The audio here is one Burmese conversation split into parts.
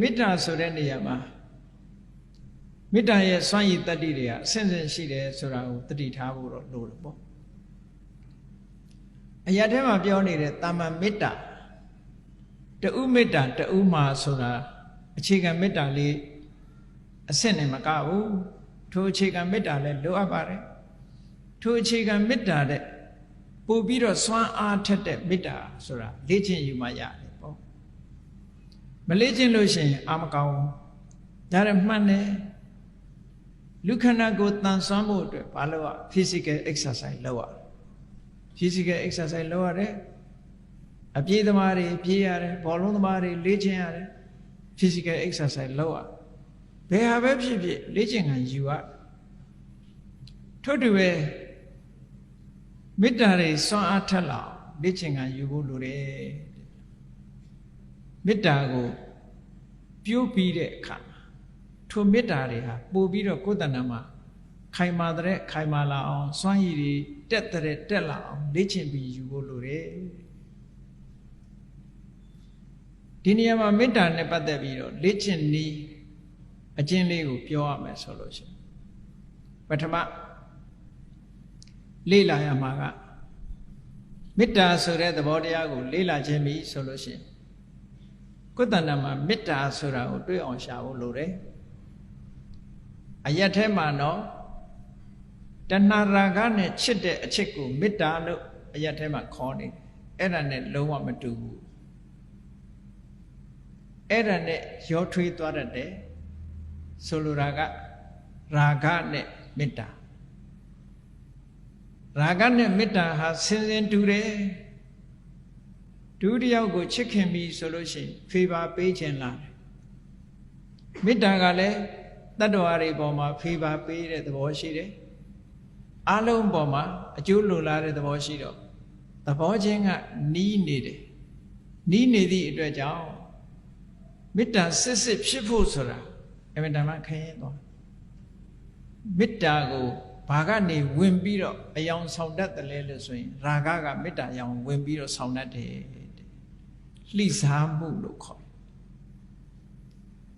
မေတ္တာဆိုတဲ့နေရာမှာမေတ္တာရဲ့စွမ်းရည်တတ္တိတွေကအဆင့်ဆင့်ရှိတယ်ဆိုတာကိုသတိထားဖို့တော့လိုတယ်ပေါ့အရာထဲမှာပြောနေတဲ့တာမန်မေတ္တာတူမေတ္တာတူမှာဆိုတာအခြေခံမေတ္တာလေးအဆင့်နဲ့မကဘူးထိုအခြေခံမေတ္တာလည်းလိုအပ်ပါတယ်ထိုအခြေခံမေတ္တာတဲ့ပို့ပြီးတော့စွမ်းအားထက်တဲ့မေတ္တာဆိုတာလေ့ကျင့်ယူမှရတယ်ပေါ့မလေ့ကျင့်လို့ရှိရင်အာမကောင်းဒါရမှန်တယ်လူခန္ဓာကိုယ်တန်ဆွမ်းဖို့အတွက်ဘာလို့ physical exercise လုပ်ရ physical exercise လုပ်ရတယ်အပြေးသမားတွေပြေးရတယ်ဘောလုံးသမားတွေလေ့ကျင့်ရတယ် physical exercise လုပ်ရဘယ်ဟာပဲဖြစ်ဖြစ်လေ့ကျင့်ခံယူရထို့တူပဲမေတ္တာတွေစွမ်းအားထက်လာလေ့ကျင့်ခံယူဖို့လိုတယ်မေတ္တာကိုပြိုးပြီးတဲ့အခါထိုမေတ္တာတွေဟာပို့ပြီးတော့ကိုယ်တဏ္ဍာမှာခိုင်မာတဲ့ခိုင်မာလာအောင်စွမ်းရည်တွေတက်လာအောင်လေ့ကျင့်ပြီးယူဖို့လိုတယ်ဒီနေရာမှာမေတ္တာနဲ့ပတ်သက်ပြီးတော့လေ့ကျင့်နည်းအကျဉ်းလေးကိုပြောရမယ်ဆိုလို့ရှိရင်ပထမလေ့လာရမှာကမေတ္တာဆိုတဲ့သဘောတရားကိုလေ့လာခြင်းပြီဆိုလို့ရှိရင်ကိုယ်တဏ္ဍာမှာမေတ္တာဆိုတာကိုတွေ့အောင်ရှာဖို့လိုတယ်အရက်ထဲမှာတော့တဏှာရာဂနဲ့ချစ်တဲ့အချစ်ကိုမေတ္တာလို့အရက်ထဲမှာခေါ်နေတယ်အဲ့ဒါနဲ့လုံးဝမတူဘူးအဲ့ဒါနဲ့ရောထွေးသွားတတ်တယ်ဆိုလိုတာကရာဂနဲ့မေတ္တာရာဂနဲ့မေတ္တာဟာဆင်းရဲတူတယ်ဒုတိယကိုချစ်ခင်ပြီဆိုလို့ရှိရင်ဖေးပါပေးခြင်းလားမေတ္တာကလည်းတတ္တဝါတွေပေါ်မှာဖေးပါပေးတဲ့သဘောရှိတယ်အလုံးပေါ်မှာအကျိုးလိုလားတဲ့သဘောရှိတော့သဘောချင်းကနီးနေတယ်နီးနေသည့်အတွက်ကြောင့်မေတ္တာစစ်ဖြစ်ဖို့ဆိုတာအမှန်တမ်းခရင်သွားမေတ္တာကိုဘာကနေဝင်ပြီးတော့အယောင်ဆောင်တတ်တယ်လဲလို့ဆိုရင်ရာဂကမေတ္တာအယောင်ဝင်ပြီးတော့ဆောင်တတ်တယ်လှိစားမှုလို့ခေါ်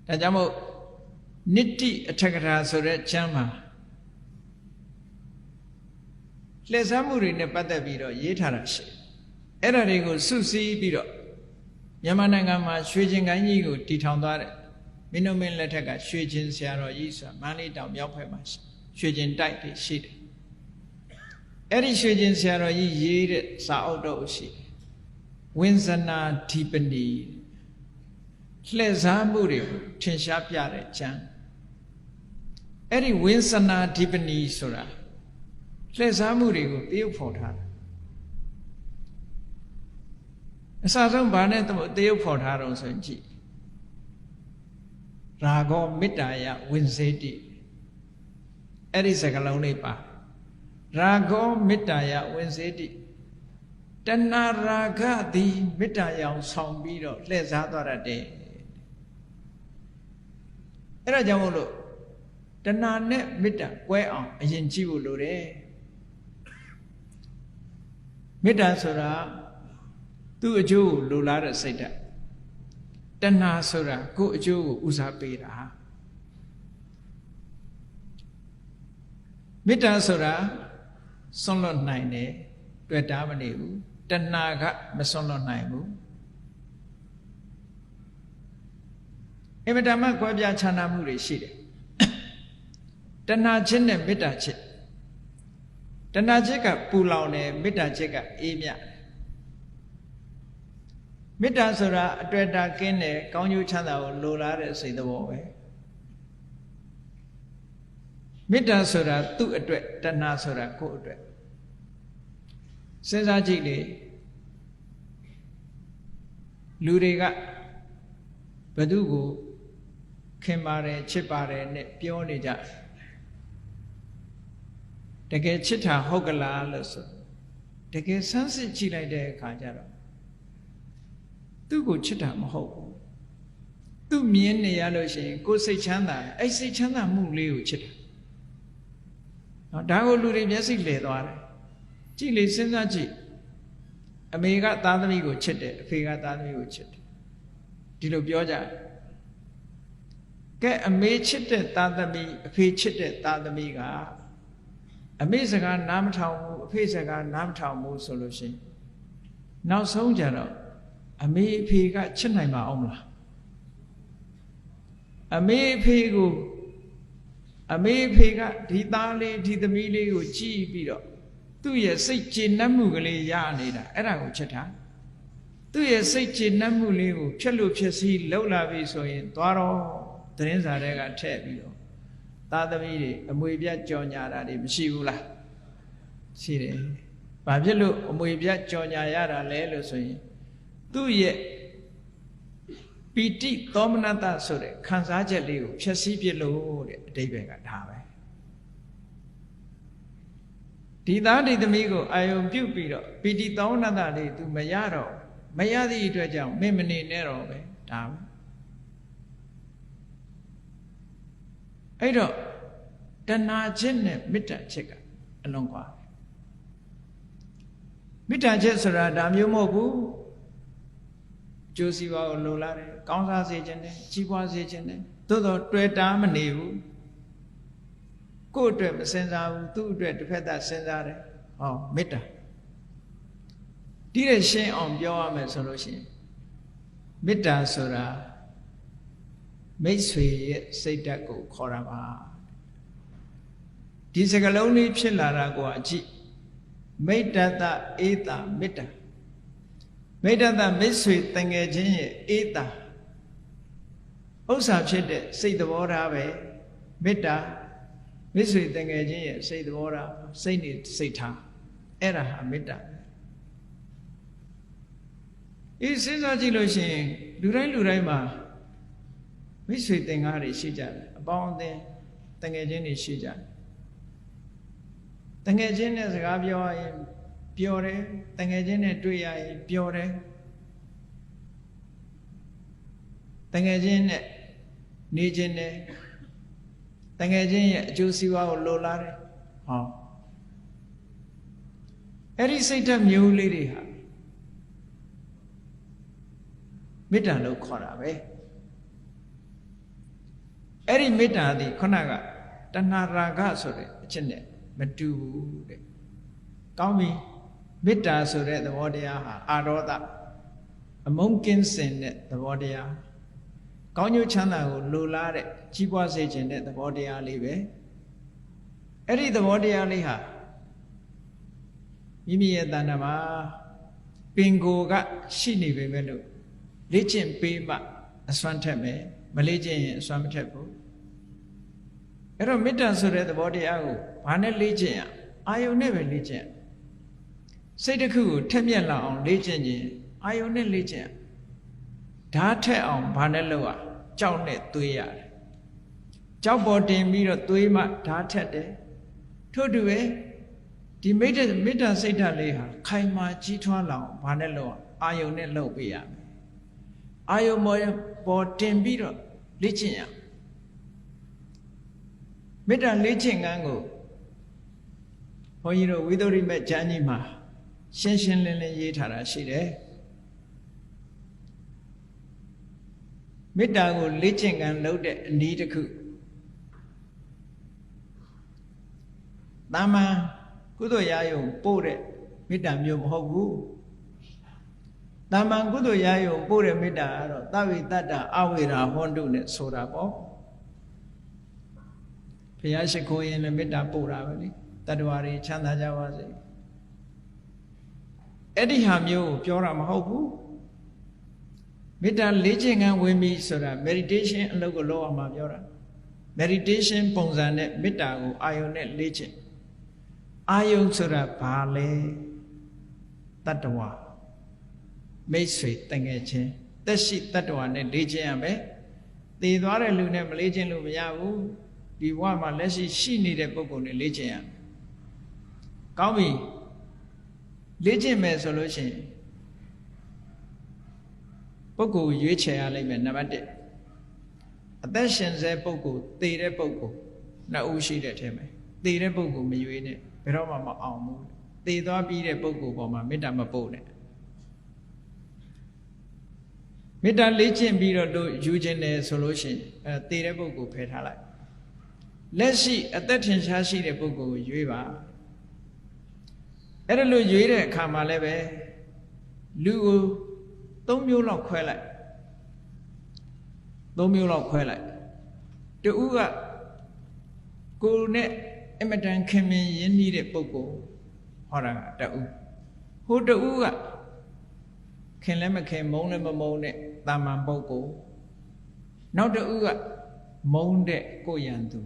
တယ်ဒါကြောင့်မို့နိတ္တိအထက်ကရာဆိုတဲ့ကျမ်းမှာလှည့်စားမှုတွေနဲ့ပတ်သက်ပြီးတော့ရေးထားတာရှိအဲ့ဒါတွေကိုစုစည်းပြီးတော့မြန်မာနိုင်ငံမှာရွှေကျင်ကိုင်းကြီးကိုတည်ထောင်သွားတဲ့မင်းတို့မင်းလက်ထက်ကရွှေကျင်ဆရာတော်ကြီးဆိုတာမန္တလေးတောင်မြောက်ဘက်မှာရွှေကျင်တိုက်တွေရှိတယ်အဲ့ဒီရွှေကျင်ဆရာတော်ကြီးရေးတဲ့စာအုပ်တော့ရှိတယ်ဝိဇ္ဇနာဓိပနိလှည့်စားမှုတွေကိုထင်ရှားပြတဲ့ကျမ်းအဲ့ဒီဝိဇ္ဇနာဓိပနိဆိုတာလှည့်စားမှုတွေကိုတရုပ်ဖော်ထားတာအစဆုံးဘာနဲ့တရုပ်ဖော်ထားတော့ဆိုရင်ကြည့်ရာဂောမေတ္တာယဝိဉ္စေတိအဲ့ဒီစကားလုံးလေးပါရာဂောမေတ္တာယဝိဉ္စေတိတဏရာဂသည်မေတ္တာရောင်ဆောင်ပြီးတော့လှည့်စားသွားတတ်တယ်အဲ့ဒါကြောင့်မို့လို့တဏနဲ့မေတ္တာကွဲအောင်အရင်ကြည့်ဖို့လိုတယ်မေတ္တာဆိုတာသူ့အကျိုးကိုလိုလားတဲ့စိတ်ဓာတ်တဏှာဆိုတာကိုယ့်အကျိုးကိုဦးစားပေးတာမေတ္တာဆိုတာစွန့်လွတ်နိုင်တယ်တွေ့တာမနေဘူးတဏှာကမစွန့်လွတ်နိုင်ဘူးအမတမကွဲပြားခြားနားမှုတွေရှိတယ်တဏှာချင်းနဲ့မေတ္တာချင်းတဏှာချက်ကပူလောင်တယ်မေတ္တာချက်ကအေးမြမေတ္တာဆိုတာအတွေ့အတာကင်းတယ်ကောင်းကျိုးချမ်းသာကိုလိုလားတဲ့စိတ်သဘောပဲမေတ္တာဆိုတာသူ့အတွက်တဏှာဆိုတာကိုယ့်အတွက်စဉ်းစားကြည့်လေလူတွေကဘယ်သူကိုခင်ပါတယ်ချစ်ပါတယ်နဲ့ပြောနေကြတကယ်ချစ်တာဟုတ်ကလားလို့ဆိုတကယ်ဆန်းစစ်ကြည့်လိုက်တဲ့အခါကျတော့သူ့ကိုချစ်တာမဟုတ်ဘူးသူ့မြင်နေရလို့ရှိရင်ကိုယ်စိတ်ချမ်းသာအဲ့စိတ်ချမ်းသာမှုလေးကိုချစ်တာနော်ဒါကိုလူတွေမျက်စိလဲသွားတယ်ကြည့်လေစဉ်းစားကြည့်အမေကသားသမီးကိုချစ်တယ်အဖေကသားသမီးကိုချစ်တယ်ဒီလိုပြောကြတယ် ကဲအမေချစ်တဲ့သားသမီးအဖေချစ်တဲ့သားသမီးကအမေစကားနားမထောင်ဘူးအဖေစကားနားမထောင်ဘူးဆိုလို့ရှိရင်နောက်ဆုံးကြတော့အမေအဖေကချစ်နိုင်ပါအောင်မလားအမေအဖေကိုအမေအဖေကဒီသားလေးဒီသမီးလေးကိုကြည့်ပြီးတော့သူ့ရဲ့စိတ်ကျေနပ်မှုကလေးရနေတာအဲ့ဒါကိုချစ်တာသူ့ရဲ့စိတ်ကျေနပ်မှုလေးကိုဖြက်လို့ဖြက်စီးလှုပ်လာပြီဆိုရင်သွားတော့သတင်းစာတွေကထည့်ပြီးတော့သားသမီးတွေအမွေပြတ်ကြော်ညာတာတွေမရှိဘူးလားရှိတယ်။ဘာဖြစ်လို့အမွေပြတ်ကြော်ညာရတာလဲလို့ဆိုရင်သူ့ရဲ့ပီတိသောမနတဆိုတဲ့ခံစားချက်လေးကိုဖြည့်ဆည်းပြလို့တဲ့အဓိပ္ပာယ်ကဒါပဲဒီသားဒီသမီးကိုအာယုံပြုတ်ပြီးတော့ပီတိသောမနတလေး तू မရတော့မရသည့်အတွက်ကြောင့်မင်းမနေနဲ့တော့ပဲဒါပဲအဲ့တော့တဏှာချက်နဲ့မေတ္တာချက်ကအလွန်กว่าမေတ္တာချက်ဆိုတာဒါမျိုးမဟုတ်ဘူးကျိုးစီးပွားကိုလိုလားတယ်ကောင်းစားစေခြင်းနဲ့ကြီးပွားစေခြင်းနဲ့သို့တော့တွေ့တာမနေဘူးကိုယ့်အတွက်မစင်စားဘူးသူ့အတွက်တစ်ဖက်သက်စဉ်းစားတယ်ဟောမေတ္တာဒီတဲ့ရှင်းအောင်ပြောရမယ်ဆိုလို့ရှိရင်မေတ္တာဆိုတာမိတ်ဆွေရဲ့စိတ်ဓာတ်ကိုခေါ်တာပါဒီစကားလုံးလေးဖြစ်လာတာကိုအကြည့်မိတ္တတဧတာမေတ္တာမိတ္တတမိတ်ဆွေတငယ်ချင်းရဲ့ဧတာဥစ္စာဖြစ်တဲ့စိတ်သဘောထားပဲမေတ္တာမိတ်ဆွေတငယ်ချင်းရဲ့စိတ်သဘောထားစိတ်နေစိတ်ထားအဲ့ဒါဟာမေတ္တာအေးစဉ်းစားကြည့်လို့ရှိရင်လူတိုင်းမှာမိတ်ဆွေသင်္ကားတွေရှိကြတယ်အပေါင်းအသင်းတငယ်ချင်းတွေရှိကြတယ်တငယ်ချင်းနဲ့စကားပြောရင်ပျော်တယ်တငယ်ချင်းနဲ့တွေ့ရရင်ပျော်တယ်တငယ်ချင်းနဲ့နေခြင်းနဲ့တငယ်ချင်းရဲ့အကျိုးစီးပွားကိုလိုလားတယ်ဟောအဲ့ဒီစိတ်ဓာတ်မျိုးလေးတွေဟာမေတ္တာလို့ခေါ်တာပဲအဲ့ဒီမေတ္တာသည်ခုနကတဏှာရာဂဆိုတဲ့အချက်နဲ့မတူဘူးတဲ့ကောင်းပြီမေတ္တာဆိုတဲ့သဘောတရားဟာအာရောဒအမုန်းကင်းစင်တဲ့သဘောတရားကောင်းကျိုးချမ်းသာကိုလိုလားတဲ့ကြီးပွားစေခြင်းတဲ့သဘောတရားလေးပဲအဲ့ဒီသဘောတရားလေးဟာမိမိရဲ့တဏ္ဍာမှာပင်ကိုကရှိနေပေမဲ့လို့လေ့ကျင့်ပေးမှအစွမ်းထက်မယ်မလေ့ကျင့်ရင်အစွမ်းမထက်ဘူးအဲ့တော့မေတ္တာဆိုတဲ့သဘောတရားကိုဘာနဲ့လေ့ကျင့်ရအာယုန်နဲ့ပဲလေ့ကျင့်စိတ်တစ်ခုကိုထက်မြက်လာအောင်လေ့ကျင့်ခြင်းအာယုန်နဲ့လေ့ကျင့်ဓာတ်ထက်အောင်ဘာနဲ့လုပ်ရကြောက်နဲ့သွေးရတယ်ကြောက်ပေါ်တင်ပြီးတော့သွေးမှဓာတ်ထက်တယ်ထို့တူပဲဒီမေတ္တာစိတ်ဓာတ်လေးဟာခိုင်မာကြီးထွားလာအောင်ဘာနဲ့လုပ်ရအာယုန်နဲ့လုပ်ပေးရမယ်အာယုန်ပေါ်တင်ပြီးတော့လေ့ကျင့်ရမေတ္တာလေ့ကျင့်ခန်းကိုဘုန်းကြီးတို့ဝိသုဒ္ဓိမေကျမ်းကြီးမှာရှင်းရှင်းလင်းလင်းရေးထားတာရှိတယ်မေတ္တာကိုလေ့ကျင့်ခန်းလုပ်တဲ့အနည်းတစ်ခုတာမန်ကုသိုလ်ရာယုံပို့တဲ့မေတ္တာမျိုးမဟုတ်ဘူးတာမန်ကုသိုလ်ရာယုံပို့တဲ့မေတ္တာကတော့သဝိတ္တအဝေရာဟွန်တုနဲ့ဆိုတာပေါ့ဘုရားရှိခိုးရင်လည်းမေတ္တာပို့တာပဲလေတတ္တဝါတွေချမ်းသာကြပါစေအဲ့ဒီဟာမျိုးကိုပြောတာမဟုတ်ဘူးမေတ္တာလေ့ကျင့်ခန်းဝင်ပြီဆိုတာ meditation အလုပ်ကိုလုပ်အောင်မှာပြောတာ meditation ပုံစံနဲ့မေတ္တာကိုအာယုန်နဲ့လေ့ကျင့်အာယုန်ဆိုတာဘာလဲတတ္တဝါမိတ်ဆွေတငယ်ချင်းသက်ရှိတတ္တဝါနဲ့လေ့ကျင့်ရမယ်တည်သွားတဲ့လူနဲ့မလေ့ကျင့်လို့မရဘူးဒီဘဝမှာလက်ရှိနေတဲ့ပုဂ္ဂိုလ်နဲ့လေ့ကျင့်ရမယ်ကောင်းပြီလေ့ကျင့်မယ်ဆိုလို့ရှိရင်ပုဂ္ဂိုလ်ရွေးချယ်ရလိမ့်မယ်နံပါတ်1အသက်ရှင်စေပုဂ္ဂိုလ်တည်တဲ့ပုဂ္ဂိုလ်နှစ်ဦးရှိတဲ့ထဲမှာတည်တဲ့ပုဂ္ဂိုလ်မရွေးနဲ့ဘယ်တော့မှမအောင်ဘူးတည်သွားပြီးတဲ့ပုဂ္ဂိုလ်ပေါ်မှာမေတ္တာမပို့နဲ့ မေတ္တာလေ့ကျင့်ပြီးတော့လို့ယူခြင်းတယ်ဆိုလို့ရှိရင်တည်တဲ့ပုဂ္ဂိုလ်ဖယ်ထားလိုက်လက်ရှိအသက်ထင်ရှားရှိတဲ့ပုဂ္ဂိုလ်ကိုရွေးပါအဲ့ဒါလို့ရွေးတဲ့အခါမှာလည်းပဲလူကို၃မျိုးလောက်ခွဲလိုက်၃မျိုးလောက်ခွဲလိုက်တူကကိုယ်နဲ့အမတန်ခင်မင်ရင်းနှီးတဲ့ပုဂ္ဂိုလ်ဟောတာကတူဟိုတူကခင်လည်းမခင်မုန်းလည်းမမုန်းတဲ့တာမန်ပုဂ္ဂိုလ်နောက်တူကမုန်းတဲ့ကိုရန်သူ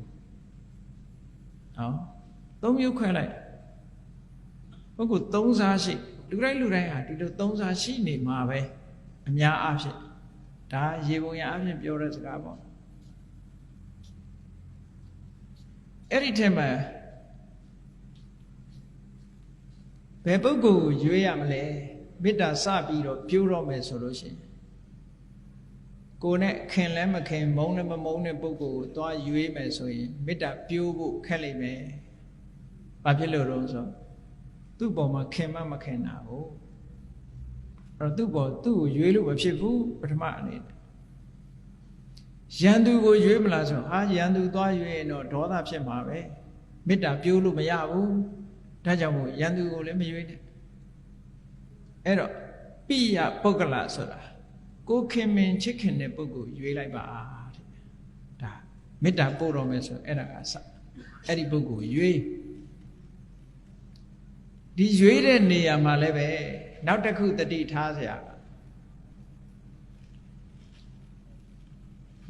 ဟော၃မျိုးခွဲလိုက်ပုဂ္ဂိုလ်၃စားရှိလူတိုင်းဟာဒီလို၃စားရှိနေမှာပဲအများအားဖြင့်ဒါရေပုံရအားဖြင့်ပြောတဲ့စကားပေါ့အဲ့ဒီထဲမှာဘယ်ပုဂ္ဂိုလ်ကိုရွေးရမလဲမေတ္တာစပြီးတော့ပြိုးတော့မယ်ဆိုလို့ရှိရင်ကိုယ်နဲ့ခင်လည်းမခင်မုန်းလည်းမမုန်းတဲ့ပုဂ္ဂိုလ်ကိုသွားရွေးမယ်ဆိုရင်မေတ္တာပြိုးဖို့ခက်လိမ့်မယ်ဘာဖြစ်လို့လဲဆိုသူ့ပေါ်မှာခင်မမခင်တာကိုအဲ့တော့သူ့ကိုရွေးလို့မဖြစ်ဘူးပထမအနေနဲ့ရန်သူကိုရွေးမလားဆိုဟာရန်သူသွားရွေးရင်တော့ဒေါသဖြစ်မှာပဲမေတ္တာပြိုးလို့မရဘူးဒါကြောင့်မို့ရန်သူကိုလည်းမရွေးနဲ့အဲ့တော့ပိယပုဂ္ဂလဆိုတာကိုခင်မင်ချစ်ခင်တဲ့ပုဂ္ဂိုလ်ရွေးလိုက်ပါတဲ့ဒါမေတ္တာပို့တော်မယ်ဆိုအဲ့ဒါကစအဲ့ဒီပုဂ္ဂိုလ်ရွေးဒီရွေးတဲ့နေရာမှာလည်းပဲနောက်တစ်ခုတတိထားเสีย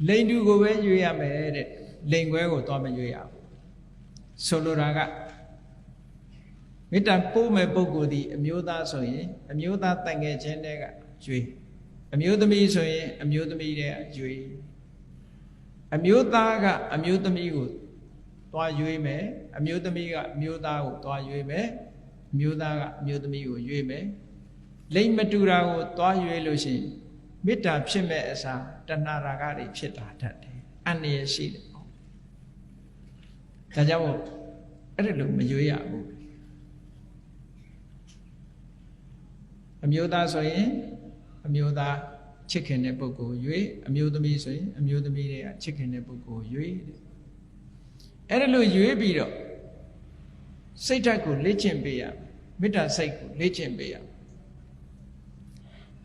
လိန်တူကိုပဲရွေးရမယ်တဲ့လိန်ခွဲကိုသွားမရွေးရဘူးဆိုလိုတာကမေတ္တာပို့မဲ့ပုဂ္ဂိုလ်ဒီအမျိုးသားဆိုရင်အမျိုးသားတန်ငယ်ချင်းတွေကရွေးအမျိုးသမီးဆိုရင်အမျိုးသမီးတွေကရွေးအမျိုးသားကအမျိုးသမီးကိုသွားရွေးမယ်အမျိုးသမီးကအမျိုးသားကိုသွားရွေးမယ်အမျိုးသားကအမျိုးသမီးကိုရွေးမယ်လိမ့်မတူတာကိုသွားရွေးလို့ရှိရင်မေတ္တာဖြစ်မဲ့အစားတဏှာရာဂတွေဖြစ်တာတတ်တယ်အန္တရာယ်ရှိတယ်ပေါ့ဒါကြောင့်အဲ့ဒါလို့မရွေးရဘူးအမျိုးသားဆိုရင်အမျိုးသားချစ်ခင်တဲ့ပုဂ္ဂိုလ်ရွေးအမျိုးသမီးဆိုရင်အမျိုးသမီးတွေကချစ်ခင်တဲ့ပုဂ္ဂိုလ်ရွေးတဲ့အဲ့ဒါလို့ရွေးပြီးတော့စိတ်ဓာတ်ကိုလေ့ကျင့်ပေးရမေတ္တာစိတ်ကိုလေ့ကျင့်ပေးရ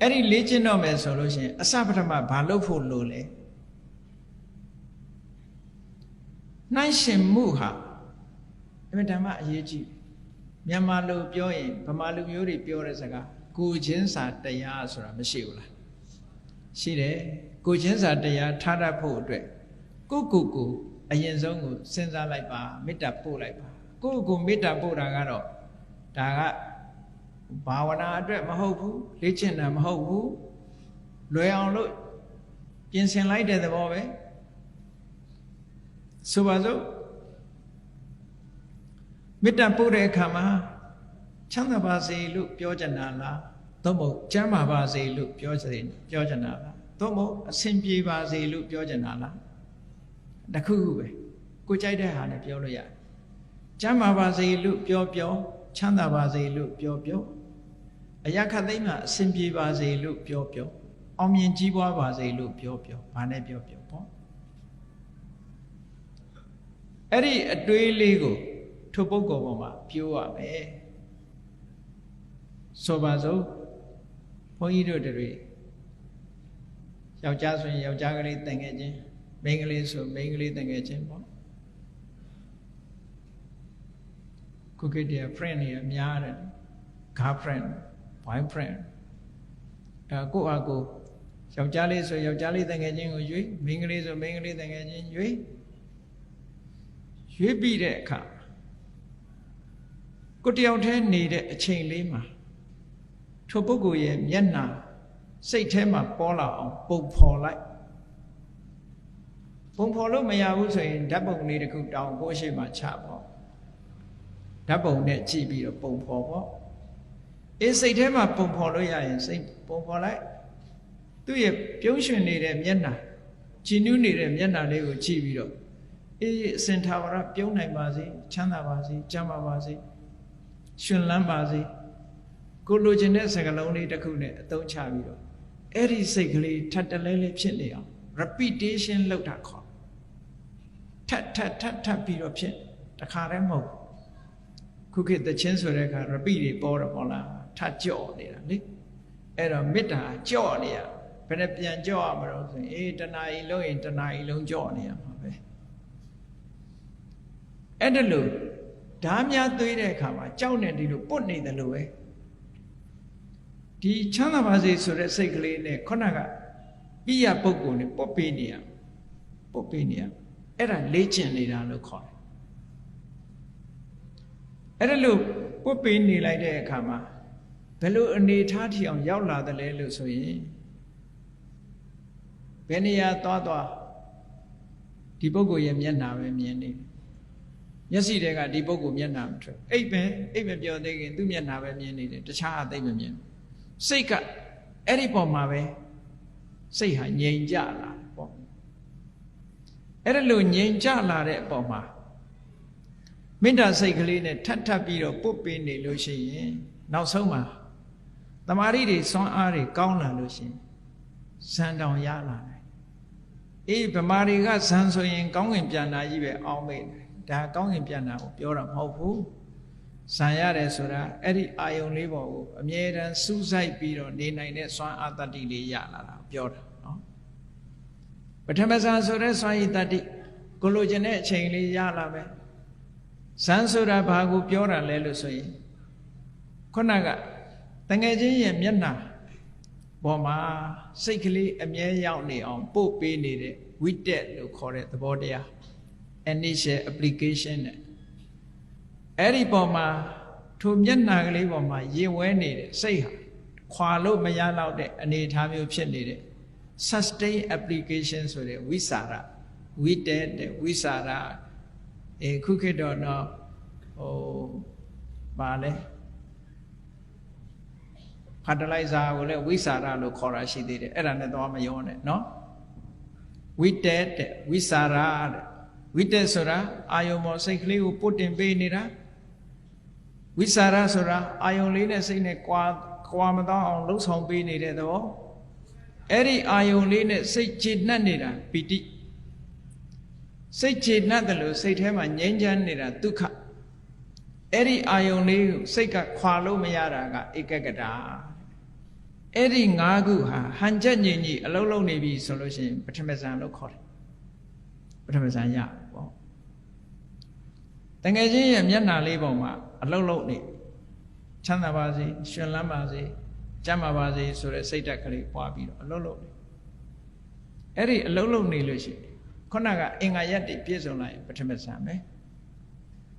အဲ့ဒီလေ့ကျင့်တော့မယ်ဆိုလို့ရှိရင်အစပထမဘာလုပ်ဖို့လိုလဲနှိုင်းရှင်မှုဟာအမှန်တမ်းအရေးကြီးမြန်မာလူပြောရင်ဗမာလူမျိုးတွေပြောတဲ့စကားကိုချင်းစာတရားဆိုတာမရှိဘူးလားရှိတယ်ကိုချင်းစာတရားထားတတ်ဖို့အတွက်ကိုအရင်ဆုံးကိုစဉ်းစားလိုက်ပါမေတ္တာပို့လိုက်ပါကိုမေတ္တာပို့တာကတော့ဒါကဘာဝနာအတွက်မဟုတ်ဘူးလေ့ကျင့်တာမဟုတ်ဘူးလွယ်အောင်လို့ပြင်ဆင်လိုက်တဲ့သဘောပဲဆိုပါစို့မေတ္တာပို့တဲ့အခါမှာချမ်းသာပါစေလို့ပြောကြတာလားသို့မဟုတ်ကျမ်းမာပါစေလို့ပြောကြတာလားသို့မဟုတ်အဆင်ပြေပါစေလို့ပြောကြတာလားတခုခုပဲကိုကြိုက်တဲ့ဟာနဲ့ပြောလို့ရတယ်ကျမ်းမာပါစေလို့ပြောချမ်းသာပါစေလို့ပြောအရာခတ်သိမ်းမှာအဆင်ပြေပါစေလို့ပြောအောင်မြင်ကြီးပွားပါစေလို့ပြောဘာနဲ့ပြောပေါ့အဲ့ဒီအတွေးလေးကိုထိုပုဂ္ဂိုလ်ပေါ်မှာပြောရမယ်ဆိုပါစို့ဘုန်းကြီးတို့တွေယောက်ျားဆိုရင်ယောက်ျားကလေးတန်ငယ်ချင်းမိန်းကလေးဆိုမိန်းကလေးတန်ငယ်ချင်းပေါ့ခုခေတ်တည်း friend တွေအများတယ် girlfriend boyfriend ကိုယ့်အကိုယောက်ျားလေးဆိုယောက်ျားလေးတန်ငယ်ချင်းကိုရွေးမိန်းကလေးဆိုမိန်းကလေးတန်ငယ်ချင်းရွေးပြီးတဲ့အခါကိုတယောက်တည်းနေတဲ့အချိန်လေးမှာထိုပုဂ္ဂိုလ်ရဲ့မျက်နှာစိတ်ထဲမှာပေါ်လာအောင်ပုံဖော်လိုက်ပုံဖော်လို့မရဘူးဆိုရင်ဓာတ်ပုံလေးတစ်ခုတောင်းကိုရှိမှချပေါ့ဓာတ်ပုံနဲ့ကြည့်ပြီးတော့ပုံဖော်ပေါ့စိတ်ထဲမှာပုံဖော်လို့ရရင်စိတ်ပုံဖော်လိုက်သူ့ရဲ့ပြုံးရွှင်နေတဲ့မျက်နှာကြည်နူးနေတဲ့မျက်နှာလေးကိုကြည့်ပြီးတော့အစင်ထာဝရပြုံးနိုင်ပါစေချမ်းသာပါစေကျမ်းမာပါစေရှင်လန်းပါစေကိုလိုချင်တဲ့စကားလုံးလေးတစ်ခုနဲ့အသုံးချပြီးတော့ အဲ့ဒီစိတ်ကလေးထပ်တလဲလဲဖြစ်နေအောင် repetition လုပ်တာခေါ်ထပ်ပြီးတော့ဖြစ်တခါတည်းမဟုတ်ခုခေတ်သချင်းဆိုတဲ့အခါ repeat တွေပေါ်တော့ပေါ့လားထပ်ကြော့နေတာလေအဲ့တော့မေတ္တာကြော့နေရဘယ်နဲ့ပြန်ကြော့ရမလို့ဆိုရင်တဏှာကြီးလုံးရင်တဏှာကြီးလုံးကြော့နေရမှာပဲအဲ့ဒါလို့ဓာများသွေးတဲ့အခါမှာကြောက်နေတယ်လို့ပုတ်နေတယ်လို့ပဲဒီချမ်းသာပါစေဆိုတဲ့စိတ်ကလေးနဲ့ခုနကပိယပုဂ္ဂိုလ်နဲ့ပုတ်ပေးနေရအဲ့ဒါလေ့ကျင့်နေတာလို့ခေါ်တယ်အဲ့ဒါလို့ပုတ်ပေးနေလိုက်တဲ့အခါမှာဘယ်လိုအနေထားထီအောင်ရောက်လာတယ်လဲလို့ဆိုရင်ဘယ်နေရာသွားဒီပုဂ္ဂိုလ်ရဲ့မျက်နှာပဲမြင်နေတယ်မျက်စိတွေကဒီပုဂ္ဂိုလ်မျက်နှာမထွက်အိပ်မပြောသေးခင်သူ့မျက်နှာပဲမြင်နေတယ်တခြားအသိမမြင်စိတ်ကအဲ့ဒီပုံမှာပဲစိတ်ဟာငြိမ်ကြလာပေါ့အဲ့ဒါလို့ငြိမ်ကြလာတဲ့အပေါ်မှာမေတ္တာစိတ်ကလေးနဲ့ထပ်ပြီးတော့ပုတ်ပေးနေလို့ရှိရင်နောက်ဆုံးမှာတမာရီတွေစွမ်းအားတွေကောင်းလာလို့ရှိရင်ဇန်တောင်ရလာတယ်ဗမာတွေကဇန်ဆိုရင်ကောင်းကင်ပြန်တာကြီးပဲအောင်းမိတ်တယ်ဒါကောင်းကင်ပြန်တာကိုပြောတာမဟုတ်ဘူးဇန်ရတယ်ဆိုတာအဲ့ဒီအာယုံလေးပေါ်ကိုအမြဲတမ်းစူးစိုက်ပြီးတော့နေနိုင်တဲ့စွမ်းအားတတ္တိလေးရလာတာပြောတာနော်ပထမဇန်ဆိုတဲ့စွမ်းရည်တတ္တိကိုလိုချင်တဲ့အချိန်လေးရလာမယ်ဇန်ဆိုတာဘာကိုပြောတာလဲလို့ဆိုရင်ခုနကတငယ်ချင်းရဲ့မျက်နှာပေါ်မှာစိတ်ကလေးအမြဲရောက်နေအောင်ပို့ပေးနေတဲ့ဝိတက်လို့ခေါ်တဲ့သဘောတရား initial application နဲ့အဲ့ဒီပေါ်မှာထိုမျက်နှာကလေးပေါ်မှာရင်ဝဲနေတဲ့စိတ်ဟာခွာလို့မရတော့တဲ့အနေအထားမျိုးဖြစ်နေတဲ့ sustain application ဆိုတဲ့ဝိสารဝိတက်တဲ့ဝိสารခုခေတ်တော့နော်ပါလဲfertilizer ကိုလည်းဝိสารလို့ခေါ်တာရှိသေးတယ်အဲ့ဒါနဲ့တော့မရောနဲ့နော်ဝိတက်တဲ့ဝိสารတဲ့ဝိတက်ဆိုတာအာယုံပေါ်စိတ်ကလေးကိုပုတ်တင်ပေးနေတာဝိสารဆိုတာအာယုံလေးနဲ့စိတ်နဲ့ကွာမတော့အောင်လှုပ်ဆောင်ပေးနေတဲ့သဘောအဲ့ဒီအာယုံလေးနဲ့စိတ်ကျေနပ်နေတာပီတိစိတ်ကျေနပ်တယ်လို့စိတ်ထဲမှာငြိမ်းချမ်းနေတာဒုက္ခအဲ့ဒီအာယုံလေးကိုစိတ်ကခွာလို့မရတာကဧကဂတာအဲ့ဒီ၅ခုဟာဟန်ချက်ညင်ကြီးအလုံးလုံးနေပြီဆိုလို့ရှိရင်ပထမဇန်လို့ခေါ်တယ်ပထမဇန်ရပေါ့တကယ်ချင်းရဲ့မျက်နှာလေးပေါ်မှာအလုံးလုံးနေချမ်းသာပါစေရှင်လန်းပါစေကျမ်းမာပါစေဆိုတဲ့စိတ်ဓာတ်ကလေးပွားပြီးတော့အလုံးလုံးနေအဲ့ဒီအလုံးလုံးနေလို့ရှိရင်ခုနကအင်္ဂါရက်တွေပြည့်စုံလာရင်ပထမဇန်ပဲ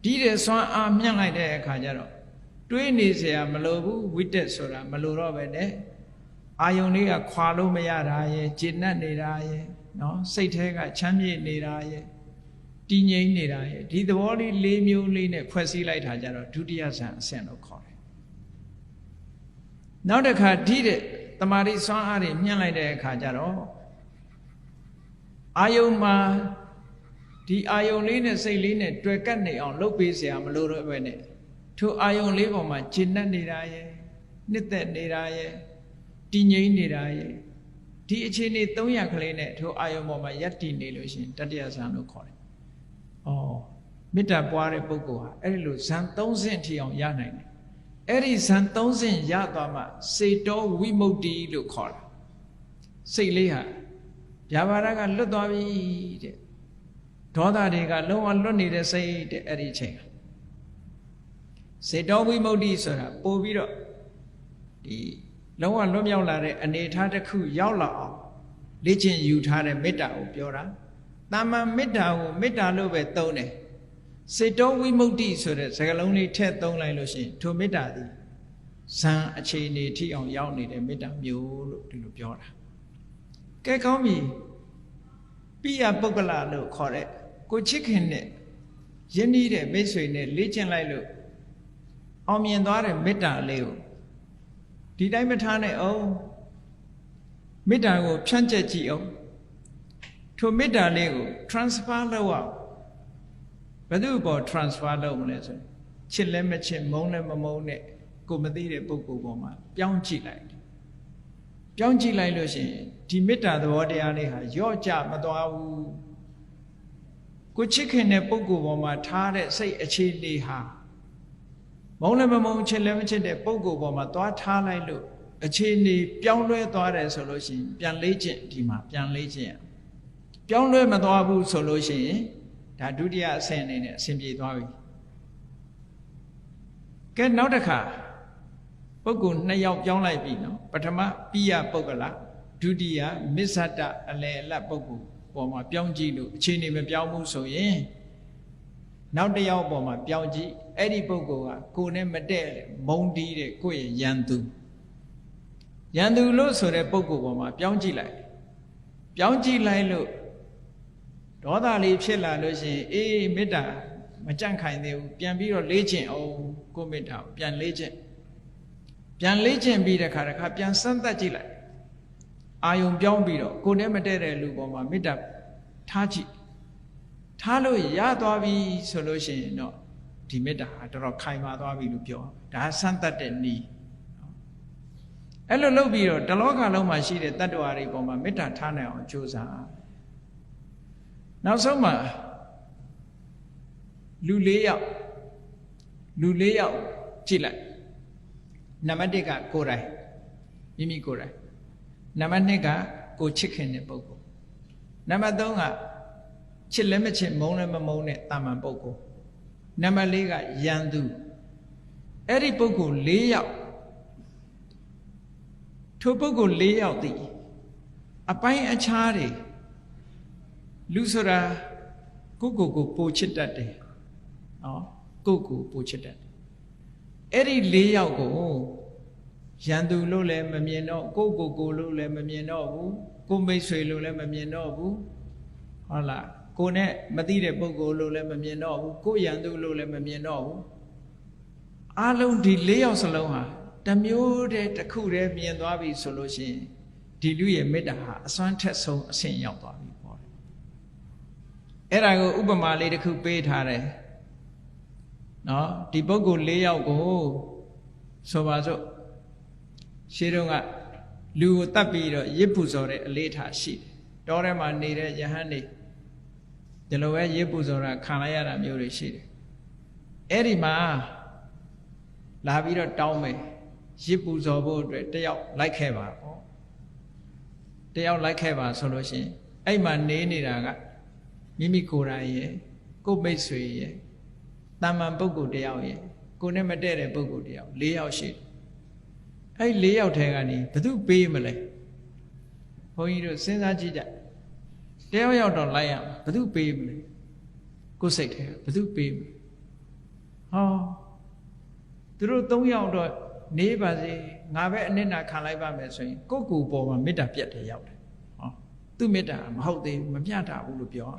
ဒီတဲ့စွမ်းအားမြှင့်လိုက်တဲ့အခါကျတော့တွေးနေเสียမလိုဘူးဝိတက်ဆိုတာမလိုတော့ပဲနဲ့အာယုန်လေးကခွာလို့မရတာရဲ့ကျေနပ်နေတာရဲ့နော်စိတ်ထဲကချမ်းမြေ့နေတာရဲ့တည်ငြိမ်နေတာရဲ့ဒီသဘောလေး၄မျိုးလေးနဲ့ဖွဲ့စည်းလိုက်တာကြတော့ဒုတိယဇန်အဆင့်လို့ခေါ်တယ်နောက်တစ်ခါဒီတဲ့တမာရီစွမ်းအားတွေမြှင့်လိုက်တဲ့အခါကျတော့အာယုန်မှာဒီအာယုန်လေးနဲ့စိတ်လေးနဲ့တွေ့ကပ်နေအောင်လုပ်ပေးเสียမလို့တော့ပဲနဲ့ထိုအာယုန်လေးပေါ်မှာဂျင်းနဲ့နေတာရဲ့နှစ်သက်နေတာရဲ့တည်ငြိမ်နေတာရဲ့ဒီအခြေအနေ300ခလေးနဲ့ထိုအာယုန်ပေါ်မှာယက်တည်နေလို့ရှိရင်တတ္တယဇန်လို့ခေါ်တယ်။အော်မေတ္တာပွားတဲ့ပုဂ္ဂိုလ်ဟာအဲ့ဒီလိုဇန်3ဆင့်ထိအောင်ရနိုင်တယ်။အဲ့ဒီဇန်3ဆင့်ရသွားမှစေတောဝိမု ക്തി လို့ခေါ်တာ။စိတ်လေးဟာဗျာပါဒကလွတ်သွားပြီတဲ့။ဒေါသတွေကလုံးဝလွတ်နေတဲ့စိတ်တဲ့အဲ့ဒီအချိန်စေတောဝိမု ക്തി ဆိုတာပို့ပြီးတော့ဒီလုံးဝလွတ်မြောက်လာတဲ့အနေအထားတစ်ခုရောက်လာအောင်လေ့ကျင့်ယူထားတဲ့မေတ္တာကိုပြောတာတာမန်မေတ္တာကိုမေတ္တာလို့ပဲသုံးတယ်စေတောဝိမု ക്തി ဆိုတဲ့စကားလုံးလေးထည့်သုံးလိုက်လို့ရှိရင်ထိုမေတ္တာသည်ဇံအခြေအနေထိအောင်ရောက်နေတဲ့မေတ္တာမျိုးလို့ဒီလိုပြောတာကဲကောင်းပြီပိယပုဂ္ဂလလို့ခေါ်တဲ့ကိုချစ်ခင်နဲ့ယဉ်ဤတဲ့မိတ်ဆွေနဲ့လေ့ကျင့်လိုက်လို့အောင်မြင်သွားတဲ့မေတ္တာလေးကိုဒီတိုင်းမထားနဲ့အောင်မေတ္တာကိုဖြန့်ကျက်ကြည့်အောင်ထိုမေတ္တာလေးကို transfer လုပ်အောင်ဘယ်သူ့ပေါ် transfer လုပ်မလဲဆိုရင်ချစ်လည်းမချစ်မုန်းလည်းမမုန်းနဲ့ကိုမသိတဲ့ပုဂ္ဂိုလ်ပေါ်မှာပြောင်းကြည့်လိုက် ပြောင်းကြည့်လိုက်လို့ရှိရင်ဒီမေတ္တာသဘောတရားလေးဟာရော့ကျမသွားဘူးကိုချစ်ခင်တဲ့ပုဂ္ဂိုလ်ပေါ်မှာထားတဲ့စိတ်အခြေအနေဟာမုန်းလည်းမမုန်းချစ်လည်းမချစ်တဲ့ပုဂ္ဂိုလ်ပေါ်မှာသွားထားလိုက်လို့အခြေအနေပြောင်းလဲသွားတယ်ဆိုလို့ရှိရင်ပြန်လေးကျင့်ဒီမှာပြန်လေးကျင့်ပြောင်းလဲမသွားဘူးဆိုလို့ရှိရင်ဒါဒုတိယအဆင့်အနေနဲ့အဆင်ပြေသွားပြီကဲနောက်တစ်ခါပုဂ္ဂိုလ်2ယောက်ပြောင်းလိုက်ပြီနော်ပထမပိယပုဂ္ဂလဒုတိယမစ္ဆတအလယ်အလတ်ပုဂ္ဂိုလ်ပေါ်မှာပြောင်းကြည့်လို့အခြေအနေမပြောင်းဘူးဆိုရင်နောက်တစ်ယောက်ပေါ်မှာပြောင်းကြည့်အဲ့ဒီပုဂ္ဂိုလ်ကကိုယ်နဲ့မတည့်မုန်းတီးတဲ့ကိုယ့်ရဲ့ယန္တုလို့ဆိုတဲ့ပုဂ္ဂိုလ်ပေါ်မှာပြောင်းကြည့်လိုက်လို့ဒေါသလေးဖြစ်လာလို့ရှိရင်အေးမေတ္တာမကြန့်ခိုင်သေးဘူးပြန်ပြီးတော့လေ့ကျင့်အောင်ကိုမေတ္တာကိုပြန်လေ့ကျင့်ပြီးတဲ့ခါပြန်စမ်းသပ်ကြည့်လိုက်အာယုံပြောင်းပြီးတော့ကိုယ်နဲ့မတည့်တဲ့လူပေါ်မှာမေတ္တာထားကြည့်ထားလို့ရသွားပြီဆိုလို့ရှိရင်တော့ဒီမေတ္တာဟာတော်တော်ခိုင်မာသွားပြီလို့ပြောဒါစမ်းသပ်တဲ့နည်းအဲ့လိုလုပ်ပြီးတော့တလောကလုံးမှာရှိတဲ့တတ္တဝါတွေပေါ်မှာမေတ္တာထားနိုင်အောင်ကြိုးစားနောက်ဆုံးမှာလူ၄ယောက်ကြည့်လိုက်နံပါတ်1ကကိုယ်တိုင်မိမိကိုယ်တိုင်နံပါတ်2ကကိုချစ်ခင်တဲ့ပုဂ္ဂိုလ်နံပါတ်3ကချစ်လည်းမချစ်မုန်းလည်းမမုန်းတဲ့တာမန်ပုဂ္ဂိုလ်နံပါတ်4ကယန္တုအဲ့ဒီပုဂ္ဂိုလ်၄ယောက်ထိုပုဂ္ဂိုလ်၄ယောက်သည်အပိုင်းအခြားတွေလူဆိုတာကိုပိုချစ်တတ်တယ်နော်ကိုပိုချစ်တတ်တယ်အဲ့ဒီ၄ယောက်ကိုယန္တုလို့လည်းမမြင်တော့ကိုလို့လည်းမမြင်တော့ဘူးကိုမိတ်ဆွေလို့လည်းမမြင်တော့ဘူးဟုတ်လားကိုနဲ့မသိတဲ့ပုဂ္ဂိုလ်လို့လည်းမမြင်တော့ဘူးကိုယန္တုလို့လည်းမမြင်တော့ဘူးအားလုံးဒီ၄ယောက်စလုံးဟာတစ်မျိုးတည်းတစ်ခုတည်းမြင်သွားပြီဆိုလို့ရှိရင်ဒီလူရဲ့မေတ္တာဟာအစွမ်းထက်ဆုံးအဆင့်ရောက်သွားပြီပေါ့အဲ့ဒါကိုဥပမာလေးတစ်ခုပေးထားတယ်နော်ဒီပုဂ္ဂိုလ်၄ယောက်ကိုဆိုပါစို့ရှင်းတော့ကလူကိုတတ်ပြီးတော့ရစ်ပူဇော်တဲ့အလေးထားရှိတယ်တောထဲမှာနေတဲ့ယဟန်နေဒီလိုပဲရစ်ပူဇော်တာခံလိုက်ရတာမျိုးတွေရှိတယ်အဲ့ဒီမှာလာပြီးတော့တောင်းမယ်ရစ်ပူဇော်ဖို့အတွက်တယောက်လိုက်ခဲ့ပါပေါ့တယောက်လိုက်ခဲ့ပါဆိုလို့ရှိရင်အဲ့မှာနေနေတာကမိမိကိုယ်တိုင်ရဲ့ကိုယ်မိတ်ဆွေရဲ့တာမန်ပုဂ္ဂိုလ်တယောက်ရဲ့ကိုယ်နဲ့မတည့်တဲ့ပုဂ္ဂိုလ်တယောက်၄ယောက်ရှိတယ်အဲ့၄ယောက်ထဲကနေဘယ်သူပေးမလဲဘုန်းကြီးတို့စဉ်းစားကြည့်ကြတယောက်ယောက်တော့လိုက်ရမှာဘယ်သူပေးမလဲကိုယ်စိတ်ထဲဘယ်သူပေးမလဲဟောသူတို့၃ယောက်တော့နေပါစေငါပဲအနစ်နာခံလိုက်ပါမယ်ဆိုရင်ကိုယ့်ကိုယ်ပေါ်မှာမေတ္တာပြတ်တယ်ရောက်တယ်ဟောသူမေတ္တာမဟုတ်သေးဘူးမမျှတာဘူးလို့ပြော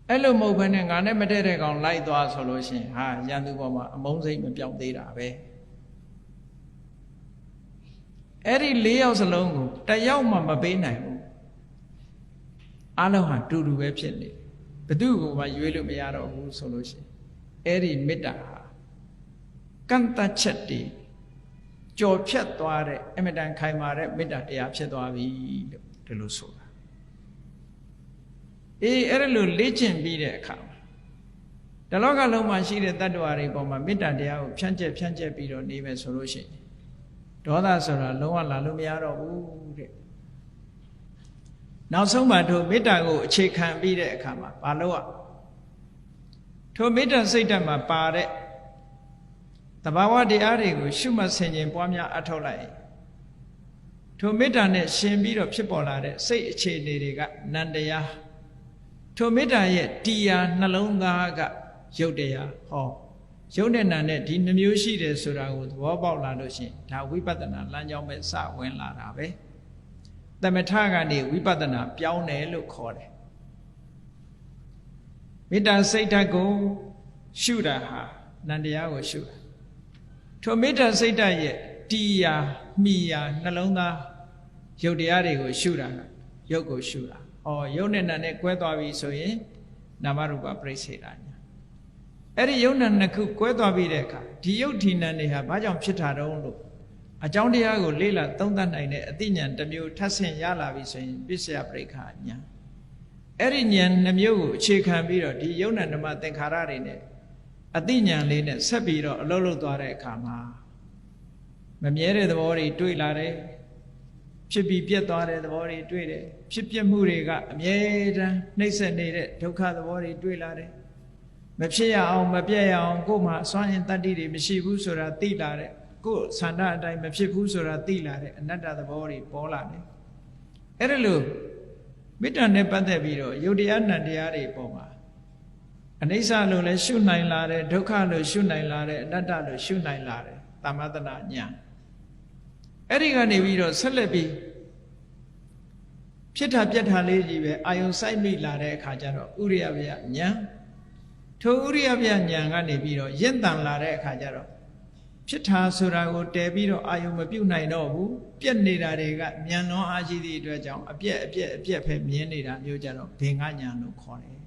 အဲ့လိုမဟုတ်ဘဲနဲ့ငါနဲ့မတည့်တဲ့ကောင်လိုက်သွားဆိုလို့ရှိရင်ဟာရန်သူပေါ်မှာအမုန်းစိတ်မပြောင်းသေးတာပဲအဲ့ဒီ၄ယောက်စလုံးကိုတယောက်မှမပေးနိုင်ဘူးအားလုံးဟာတူတူပဲဖြစ်နေဘယ်သူ့ကိုမှရွေးလို့မရတော့ဘူးဆိုလို့ရှိရင်အဲ့ဒီမေတ္တာဟာကန့်တတ်ချက်တွေကြော်ဖြတ်သွားတဲ့အမြဲတမ်းခိုင်မာတဲ့မေတ္တာတရားဖြစ်သွားပြီလို့ဒီလိုဆိုတာအေးအဲ့လိုလေ့ကျင့်ပြီးတဲ့အခါတလောကလုံးမှာရှိတဲ့တတ္တဝါတွေပေါ်မှာမေတ္တာတရားကိုဖြန့်ကျက်ပြီးတော့နေမယ်ဆိုလို့ရှိရင်ဒေါသဆိုတာလုံးဝလာလို့မရတော့ဘူးတဲ့နောက်ဆုံးမှာထိုမေတ္တာကိုအခြေခံပြီးတဲ့အခါမှာဘာလို့อ่ะထိုမေတ္တာစိတ်ဓာတ်မှာပါတဲ့သဘာဝတရားတွေကိုရှုမှတ်ဆင်ခြင်ပွားများအထောက်လိုက်ထိုမေတ္တာနဲ့ရှင်ပြီးတော့ဖြစ်ပေါ်လာတဲ့စိတ်အခြေအနေတွေကနန္တရားထိုမေတ္တာရဲ့တရားနှလုံးသားကရုပ်တရားဟောရုပ်နဲ့နာနဲ့ဒီနှမျိုးရှိတယ်ဆိုတာကိုသဘောပေါက်လာလို့ရှိရင်ဒါဝိပဿနာလမ်းကြောင်းပဲစဝင်လာတာပဲသမထကနေဝိပဿနာပြောင်းတယ်လို့ခေါ်တယ်မေတ္တာစိတ်ဓာတ်ကိုရှုတာဟာနန္တရားကိုရှုတာထိုမေတ္တာစိတ်ဓာတ်ရဲ့တရားမိယာနှလုံးသားရုပ်တရားတွေကိုရှုတာကရုပ်ကိုရှုတာရုပ်နဲ့နာနဲ့ကွဲသွားပြီဆိုရင်နာမရူပပြိစ္ဆေဒညာအဲ့ဒီယုံနာနှစ်ခုကွဲသွားပြီးတဲ့အခါဒီယုတ်ဒီနာနေဟာဘာကြောင့်ဖြစ်တာတုံးလို့ အကြောင်းတရားကိုလေ့လာသုံးသပ်နိုင်တဲ့အသိဉာဏ်တစ်မျိုးထပ်ဆင့်ရလာပြီဆိုရင်ပစ္စယပရိက္ခဉာဏ်အဲ့ဒီဉာဏ်နှမျိုးကိုအခြေခံပြီးတော့ဒီယုံနာဓမ္မသင်္ခါရတွေနဲ့အသိဉာဏ်လေးနဲ့ဆက်ပြီးတော့အလုပ်လုပ်သွားတဲ့အခါမှာမမြဲတဲ့သဘောတွေတွေ့လာတယ်ဖြစ်ပြီးပြတ်သွားတဲ့သဘောတွေတွေ့တယ်ဖြစ်ပြမှုတွေကအမြဲတမ်းနှိမ့်ဆက်နေတဲ့ဒုက္ခသဘောတွေတွေ့လာတယ်မဖြစ်ရအောင်မပြတ်ရအောင်ကိုယ်မှာစွမ်းရင်တတ္တိတွေမရှိဘူးဆိုတာသိလာတယ်ကိုယ်ဆန္ဒအတိုင်းမဖြစ်ဘူးဆိုတာသိလာတဲ့အနတ္တသဘောတွေပေါ်လာတယ်အဲ့ဒါလို့မေတ္တာနဲ့ပတ်သက်ပြီးတော့ယုတ်တရားနံတရားတွေပေါ်မှာအနိစ္စလို့လည်းရှုနိုင်လာတယ်ဒုက္ခလို့ရှုနိုင်လာတယ်အနတ္တလို့ရှုနိုင်လာတယ်သမထနာဉာဏ်အဲ့ဒီကနေပြီးတော့ဆက်လက်ပြီးဖြစ်တာပြတ်တာလေးကြီးပဲအာယုံစိုက်မိလာတဲ့အခါကျတော့ဥရိယဗျဉာဏ်ထိုဥရိယဗျဉာဏ်ကနေပြီးတော့ရင့်တန်လာတဲ့အခါကျတော့ဖြစ်တာဆိုတာကိုတည်ပြီးတော့အာယုံမပြုတ်နိုင်တော့ဘူးပြက်နေတာတွေကဉာဏ်လွန်အားရှိသည့်အတွက်ကြောင့်အပြက်ပဲမြင်နေတာမျိုးကြတော့ဘေငါဉာဏ်လို့ခေါ်တယ်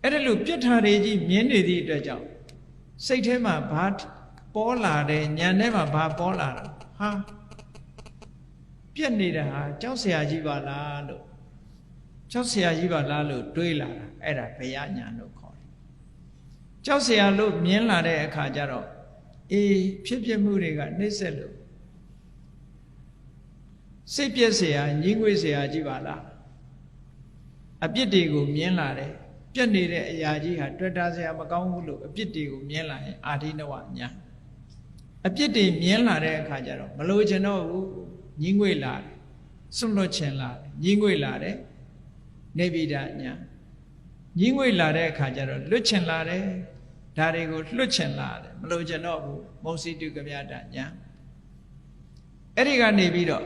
အဲ့ဒါလို့ပြက်တာတွေကြီးမြင်နေသည့်အတွက်ကြောင့်စိတ်ထဲမှာဘာပေါ်လာတယ်ဉာဏ်ထဲမှာဘာပေါ်လာတာဟာပြက်နေတာဟာကြောက်เสียကြီးပါလားလို့ကြောက်เสียကြီးပါလားလို့တွေးလာတာအဲ့ဒါဘယဉာဏ်လို့ခေါ်တယ်ကြောက်เสียလို့မြင်လာတဲ့အခါကျတော့အေးဖြစ်ပြမှုတွေကနှိမ့်ဆက်လို့စိတ်ပြက်เสียညှင်းငွေ့เสียကြီးပါလားအပြစ်တွေကိုမြင်လာတယ်ပြက်နေတဲ့အရာကြီးဟာတွေ့တာเสียမကောင်းဘူးလို့အပြစ်တွေကိုမြင်လာရင်အာထိနဝညာအပြစ်တွေမြင်လာတဲ့အခါကျတော့မလိုချင်တော့ဘူးညှင်းငွေ့လာတယ်စွန့်လွတ်ချင်လာတယ်ညှင်းငွေ့လာတယ်နေဗိဒညာညှင်းငွေ့လာတဲ့အခါကျတော့လွတ်ချင်လာတယ်ဒါတွေကိုလွတ်ချင်လာတယ်မလိုချင်တော့ဘူးမုံစီတုကမြတညာအဲ့ဒီကနေပြီးတော့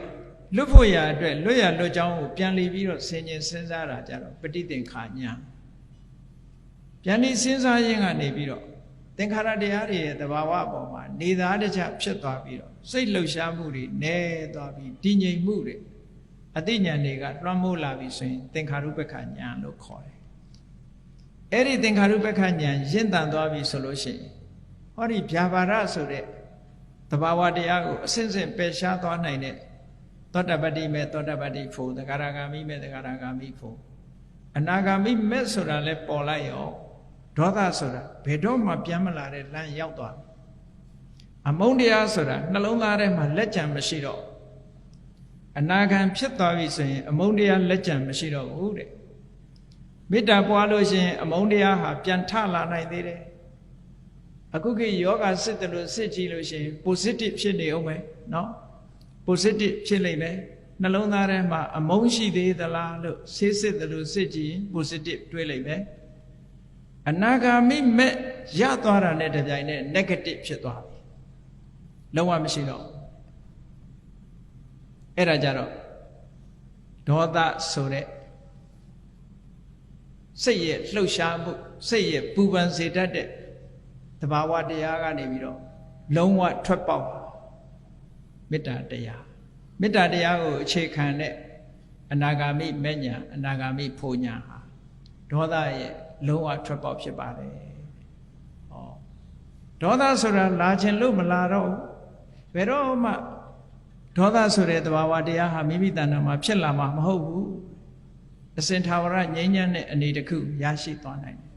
လွတ်ဖို့ရာအတွက်လွတ်ရလွတ်ကြောင်းကိုပြန်လီပြီးတော့ဆင်ញင်စဉ်းစားတာကြတော့ပဋိသင်္ခာညာပြန်လီစဉ်းစားရင်းကနေပြီးတော့သင်္ခါရတရားတွေရဲ့သဘာဝအပေါ်မှာနေသားတခြားဖြစ်သွားပြီးတော့စိတ်လှုပ်ရှားမှုတွေနည်းသွားပြီးတည်ငြိမ်မှုတွေအသိဉာဏ်တွေကလွှမ်းမိုးလာပြီဆိုရင်သင်္ခါရုပ္ပခဉာဏ်လို့ခေါ်တယ်အဲ့ဒီသင်္ခါရုပ္ပခဉာဏ်ရင့်တန်သွားပြီဆိုလို့ရှိရင်ဟောဒီဗျာပါဒဆိုတဲ့သဘာဝတရားကိုအစဉ်စဉ်ပယ်ရှားသွားနိုင်တဲ့သောတပတ္တိမဲ့သောတပတ္တိဖို့သဂရဂါမိမဲ့သဂရဂါမိဖို့အနာဂါမိမဲ့ဆိုတာလဲပေါ်လိုက်ရောဒေါသဆိုတာဘယ်တော့မှပြန်မလာတဲ့လမ်းရောက်သွားတယ်အမုန်းတရားဆိုတာနှလုံးသားထဲမှာလက်ကြံမရှိတော့အနာဂံဖြစ်သွားပြီဆိုရင်အမုန်းတရားလက်ကြံမရှိတော့ဘူးတဲ့မေတ္တာပွားလို့ရှိရင်အမုန်းတရားဟာပြန်ထလာနိုင်သေးတယ်အခုခေတ်ယောဂစစ်တယ်လို့စစ်ကြည့်လို့ရှိရင် positive ဖြစ်နေအောင်မယ်နော် positive ဖြစ်လိမ့်မယ်နှလုံးသားထဲမှာအမုန်းရှိသေးသလားလို့ဆေးစစ်တယ်လို့စစ်ကြည့်ရင် positive တွေးလိမ့်မယ်အနာဂါမိမဲ့ရသွားတာနဲ့တပြိုင်နက် negative ဖြစ်သွားပြီလုံးဝမရှိတော့အဲ့ဒါကြတော့ဒေါသဆိုတဲ့စိတ်ရဲ့လှုပ်ရှားမှုစိတ်ရဲ့ပူပန်စေတတ်တဲ့သဘာဝတရားကနေပြီးတော့လုံးဝထွက်ပေါက်မေတ္တာတရားမေတ္တာတရားကိုအခြေခံတဲ့အနာဂါမိမဲ့ညာအနာဂါမိဖို့ညာဟာဒေါသရဲ့လုံးဝထွက်ပေါက်ဖြစ်ပါတယ်။ဟောဒေါသဆိုတာလာခြင်းလို့မလာတော့ဘယ်တော့မှဒေါသဆိုတဲ့သဘာဝတရားဟာမိမိတဏ္ဍာမှာဖြစ်လာမှာမဟုတ်ဘူး။အစဉ်ထာဝရငြိမ်းချမ်းတဲ့အနေတစ်ခုရရှိသွားနိုင်တယ်။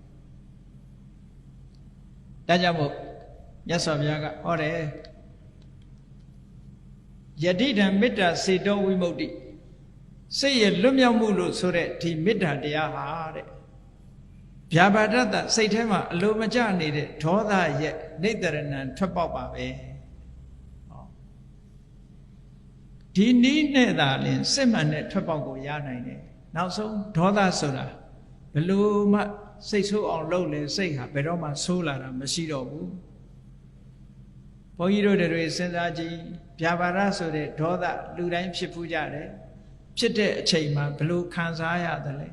ဒါကြောင့်မို့မြတ်စွာဘုရားကဟောတယ်ယတိတံမေတ္တာစေတောဝိမု ക്തി စိတ်ရဲ့လွတ်မြောက်မှုလို့ဆိုတဲ့ဒီမေတ္တာတရားဟာတဲ့ဗျာပါဒတ္တစိတ်ထဲမှာအလိုမကျနေတဲ့ဒေါသရဲ့နေတရဏံထွက်ပေါက်ပါပဲဟောဒီနည်းနဲ့သာလင်စစ်မှန်တဲ့ထွက်ပေါက်ကိုရနိုင်တယ်နောက်ဆုံးဒေါသဆိုတာဘလို့မှစိတ်ဆိုးအောင်လုပ်လေစိတ်ဟာဘယ်တော့မှဆိုးလာတာမရှိတော့ဘူးဘုန်းကြီးတို့တွေစဉ်းစားကြည့်ဗျာပါဒဆိုတဲ့ဒေါသလူတိုင်းဖြစ်ဖူးကြတယ်ဖြစ်တဲ့အချိန်မှာဘလို့ခံစားရတယ်လဲ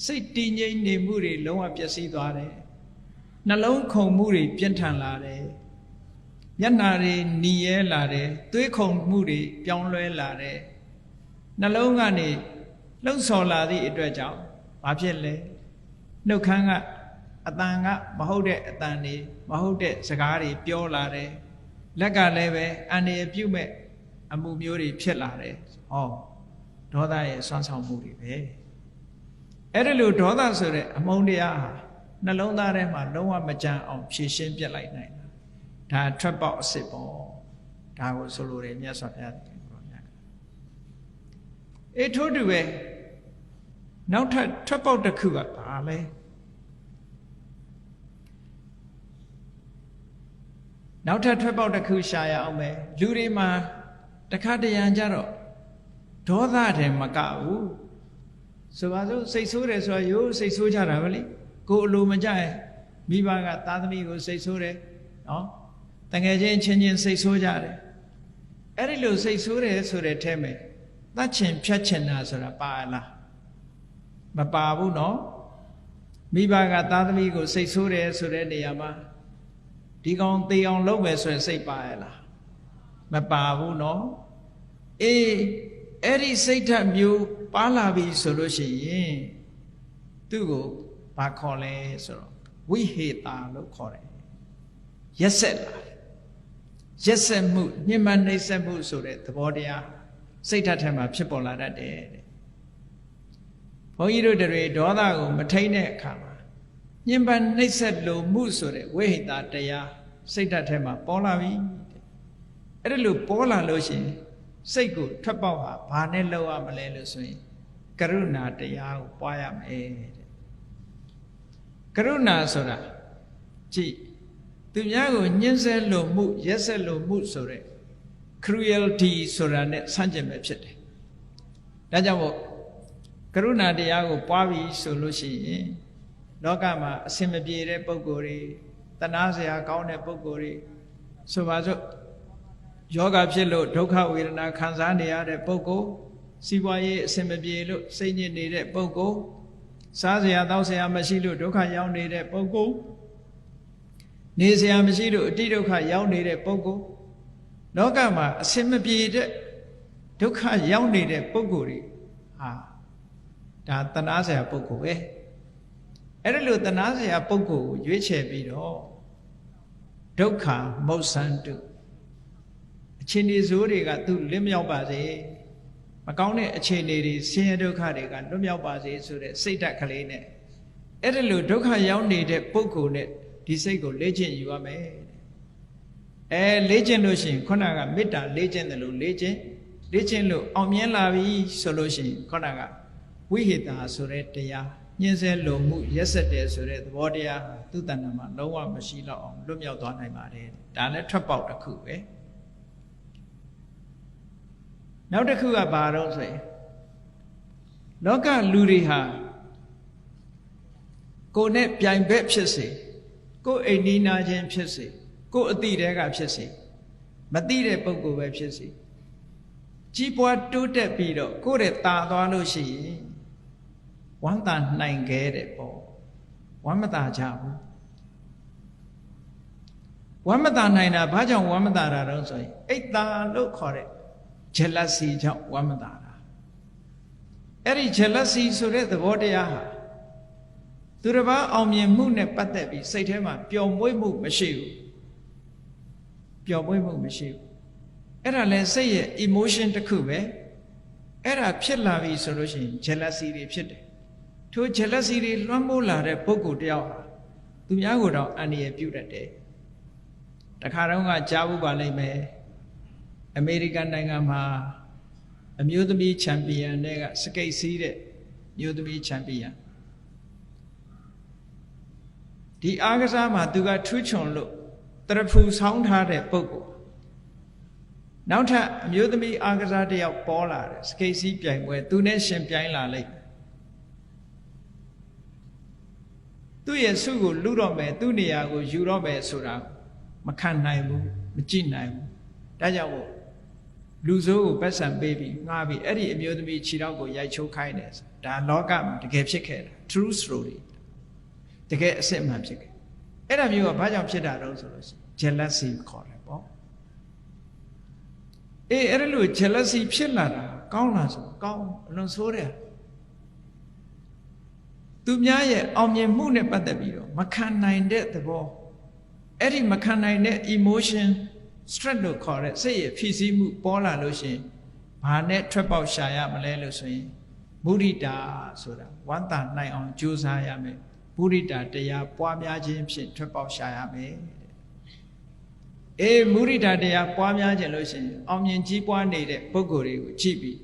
စိတ်တည်ငြိမ်နေမှုတွေလုံးဝပျက်စီးသွားတယ်နှလုံးခုန်မှုတွေပြင်းထန်လာတယ်မျက်နှာတွေหนีရဲလာတယ်သွေးခုန်မှုတွေပြောင်းလဲလာတယ်နှလုံးကနေလှုပ်ဆော်လာသည့်အတွက်ကြောင့်ဘာဖြစ်လဲနှုတ်ခမ်းကအတန်ကမဟုတ်တဲ့အတန်တွေမဟုတ်တဲ့စကားတွေပြောလာတယ် လက်ကလည်းပဲအန္တရာယ်ပြုမဲ့အမှုမျိုးတွေဖြစ်လာတယ်ဟောဒေါသရဲ့ဆွမ်းဆောင်မှုတွေပဲအဲ့ဒါလို့ဒေါသဆိုတဲ့အမုန်းတရားဟာနှလုံးသားထဲမှာလုံးဝမကြမ်းအောင်ဖြည့်ရှင်းပြလိုက်နိုင်တာဒါထွက်ပေါက်အစ်စ်ပေါ့ဒါကိုဆိုလိုတယ်မြတ်စွာဘုရားကိုမြတ်အေးထို့တူပဲနောက်ထပ်ထွက်ပေါက်တစ်ခုကဘာလဲနောက်ထပ်ထွက်ပေါက်တစ်ခုရှာရအောင်မယ်လူတွေမှာတခါတရံကြတော့ဒေါသတယ်မကဘူးဆိုပါစို့စိတ်ဆိုးတယ်ဆိုတာရိုးစိတ်ဆိုးကြတာပဲလေကိုယ်အလိုမကြရင်မိဘကသားသမီးကိုစိတ်ဆိုးတယ်နော်တငယ်ချင်းချင်းချင်းစိတ်ဆိုးကြတယ်အဲ့ဒီလိုစိတ်ဆိုးတယ်ဆိုတဲ့ထဲမှာတတ်ချင်ဖြတ်ချင်တာဆိုတာပါလားမပါဘူးနော်မိဘကသားသမီးကိုစိတ်ဆိုးတယ်ဆိုတဲ့နေရာမှာဒီကောင်သေအောင်လုပ်မယ်ဆိုရင်စိတ်ပါရလားမပါဘူးနော်အေးအဲ့ဒီစိတ်ဓာတ်မျိုးပါလာပြီဆိုလို့ရှိရင်သူ့ကိုဘာခေါ်လဲဆိုတော့ဝိဟေတာလို့ခေါ်တယ်ရက်ဆက်လာရက်ဆက်မှုညှဉ်းပန်းနှိပ်စက်မှုဆိုတဲ့သဘောတရားစိတ်ဓာတ်ထဲမှာဖြစ်ပေါ်လာတတ်တယ်တဲ့ဘုန်းကြီးတို့တွေဒေါသကိုမထိန်းတဲ့အခါမှာညှဉ်းပန်းနှိပ်စက်လိုမှုဆိုတဲ့ဝိဟိတာတရားစိတ်ဓာတ်ထဲမှာပေါ်လာပြီအဲ့ဒါလို့ပေါ်လာလို့ရှိရင်စိတ်ကိုထွက်ပေါက်ဟာဘာနဲ့လောက်ရမလဲလို့ဆိုရင်ကရုဏာတရားကိုပွားရမယ်တဲ့ကရုဏာဆိုတာကြည့်သူများကိုညှဉ်းဆဲလိုမှုရက်စက်လိုမှုဆိုတဲ့ cruelty ဆိုတာနဲ့ဆန့်ကျင်ပဲဖြစ်တယ်ဒါကြောင့်မို့ကရုဏာတရားကိုပွားပြီးဆိုလို့ရှိရင်လောကမှာအစင်မပြေတဲ့ပုဂ္ဂိုလ်တွေတနာစရာကောင်းတဲ့ပုဂ္ဂိုလ်တွေဆိုပါစို့ယောဂဖြစ်လို့ဒုက္ခဝေဒနာခံစားနေရတဲ့ပုဂ္ဂိုလ်စီးပွားရေးအစင်မပြေလို့စိတ်ညစ်နေတဲ့ပုဂ္ဂိုလ်စားစရာတောက်စရာမရှိလို့ဒုက္ခရောက်နေတဲ့ပုဂ္ဂိုလ်နေစရာမရှိလို့အတိဒုက္ခရောက်နေတဲ့ပုဂ္ဂိုလ်လောကမှာအစင်မပြေတဲ့ဒုက္ခရောက်နေတဲ့ပုဂ္ဂိုလ်တွေဟာဒါတနာစရာပုဂ္ဂိုလ်ပဲအဲ့ဒါလို့တနာစရာပုဂ္ဂိုလ်ကိုရွေးချယ်ပြီးတော့ဒုက္ခမုတ်ဆန်းတုအခြေအနေဆိုးတွေကသူလွတ်မြောက်ပါစေမကောင်းတဲ့အခြေအနေတွေဆင်းရဲဒုက္ခတွေကလွတ်မြောက်ပါစေဆိုတဲ့စိတ်ဓာတ်ကလေးနဲ့အဲ့ဒါလို့ဒုက္ခရောက်နေတဲ့ပုဂ္ဂိုလ်နဲ့ဒီစိတ်ကိုလေ့ကျင့်ယူရမယ်လေ့ကျင့်လို့ရှိရင်ခုနကမေတ္တာလေ့ကျင့်တယ်လို့လေ့ကျင့်လို့အောင်မြင်လာပြီဆိုလို့ရှိရင်ခုနကဝိဟိတာဆိုတဲ့တရားညှင်းဆဲလိုမှုရက်ဆက်တယ်ဆိုတဲ့သဘောတရားသူ့တဏ္ဍာမှာလုံးဝမရှိတော့အောင်လွတ်မြောက်သွားနိုင်ပါတယ်ဒါလည်းထွက်ပေါက်တစ်ခုပဲနောက်တစ်ခုကဘာတော့ဆိုရင်လောကလူတွေဟာကိုယ်နဲ့ပြိုင်ဘက်ဖြစ်စေကိုယ်အိမ်နီးနာချင်းဖြစ်စေကိုယ်အတိတဲကဖြစ်စေမတိတဲ့ပုဂ္ဂိုလ်ပဲဖြစ်စေကြီးပွားတိုးတက်ပြီးတော့ကိုယ်ရဲ့တာသွားလို့ရှိရင်ဝမ်းသာနိုင်ခဲ့တဲ့ပေါ့ဝမ်းမသာကြဘူးဝမ်းမသာနိုင်တာဘာကြောင့်ဝမ်းမသာတာတော့ဆိုရင်အိတ်သာလို့ခေါ်တဲ့ jealousy ကြောင့်ဝမ်းမသာတာအဲ့ဒီ jealousy ဆိုတဲ့သဘောတရားဟာသူတစ်ပါးအောင်မြင်မှုနဲ့ပတ်သက်ပြီးစိတ်ထဲမှာပျော်မွေ့မှုမရှိဘူးပျော်မွေ့မှုမရှိဘူးအဲ့ဒါလဲစိတ်ရဲ့ emotion တစ်ခုပဲအဲ့ဒါဖြစ်လာပြီဆိုလို့ရှိရင် jealousy တွေဖြစ်တယ်ထို jealousy တွေလွှမ်းမိုးလာတဲ့ပုဂ္ဂိုလ်တယောက်ဟာသူများကိုတော့အန္တရာယ်ပြုတတ်တယ်တခါတော့ကကြားဘူးပါလိမ့်မယ်အမေရိကန်နိုင်ငံမှာအမျိုးသမီးချန်ပီယံတွေကစကိတ်စီးတဲ့မျိုးသမီးချန်ပီယံဒီအားကစားမှာသူကထူးချွန်လို့တရဖူဆောင်းထားတဲ့ပုဂ္ဂိုလ်နောက်ထပ်အမျိုးသမီးအားကစားတယောက်ပေါ်လာတယ်စကိတ်စီးပြိုင်ပွဲသူနဲ့ရှင်ပြိုင်လာလိုက်သူ့ရဲ့ဆုကိုလူတော့မယ်သူ့နေရာကိုယူတော့မယ်ဆိုတာမခံနိုင်ဘူးမကြည့်နိုင်ဘူးဒါကြောင့်မို့လူဆိုးကိုပတ်စံပေးပြီးငှားပြီးအဲ့ဒီအမျိုးသမီးခြေထောက်ကိုရိုက်ချိုးခိုင်းတယ်ဒါလောကမှာတကယ်ဖြစ်ခဲ့တာ true story တကယ်အစစ်အမှန်ဖြစ်ခဲ့အဲ့ဒါမျိုးကဘာကြောင့်ဖြစ်တာတော့ဆိုလို့ရှိရင် jealousy ခေါ်တယ်ပေါ့အဲ့ဒါလို့ jealousy ဖြစ်လာတာကောင်းလားဆိုကောင်းအလွန်ဆိုးတယ်သူများရဲ့အောင်မြင်မှုနဲ့ပတ်သက်ပြီးတော့မခံနိုင်တဲ့သဘောအဲ့ဒီမခံနိုင်တဲ့ emotion stress လို့ခေါ်တဲ့စိတ်ရဲ့ဖြစ်စည်းမှုပေါ်လာလို့ရှိရင်ဘာနဲ့ထွက်ပေါက်ရှာရမလဲလို့ဆိုရင်မုဒိတာဆိုတာဝမ်းသာနိုင်အောင်ကြိုးစားရမယ်မုဒိတာတရားပွားများခြင်းဖြင့်ထွက်ပေါက်ရှာရမယ်မုဒိတာတရားပွားများခြင်းလို့ရှိရင်အောင်မြင်ကြီးပွားနေတဲ့ပုဂ္ဂိုလ်တွေကိုကြည့်ပြီး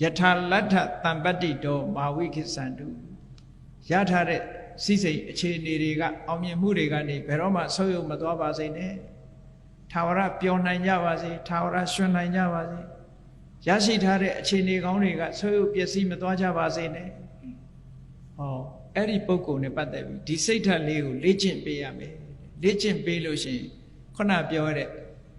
ယထာလတ္ထတံပတ္တိတောမာဝိခိသန္တုရထားတဲ့စိစိတ်အခြေအနေတွေကအောင်မြင်မှုတွေကနေဘယ်တော့မှဆုတ်ယုတ်မသွားပါစေနဲ့ထာဝရပျော်နိုင်ကြပါစေထာဝရရွှင်နိုင်ကြပါစေရရှိထားတဲ့အခြေအနေကောင်းတွေကဆုတ်ယုတ်ပျက်စီးမသွားကြပါစေနဲ့ဟောအဲ့ဒီပုဂ္ဂိုလ်နဲ့ပတ်သက်ပြီးဒီစိတ်ဓာတ်လေးကိုလေ့ကျင့်ပေးရမယ်လေ့ကျင့်ပေးလို့ရှိရင်ခုနပြောတဲ့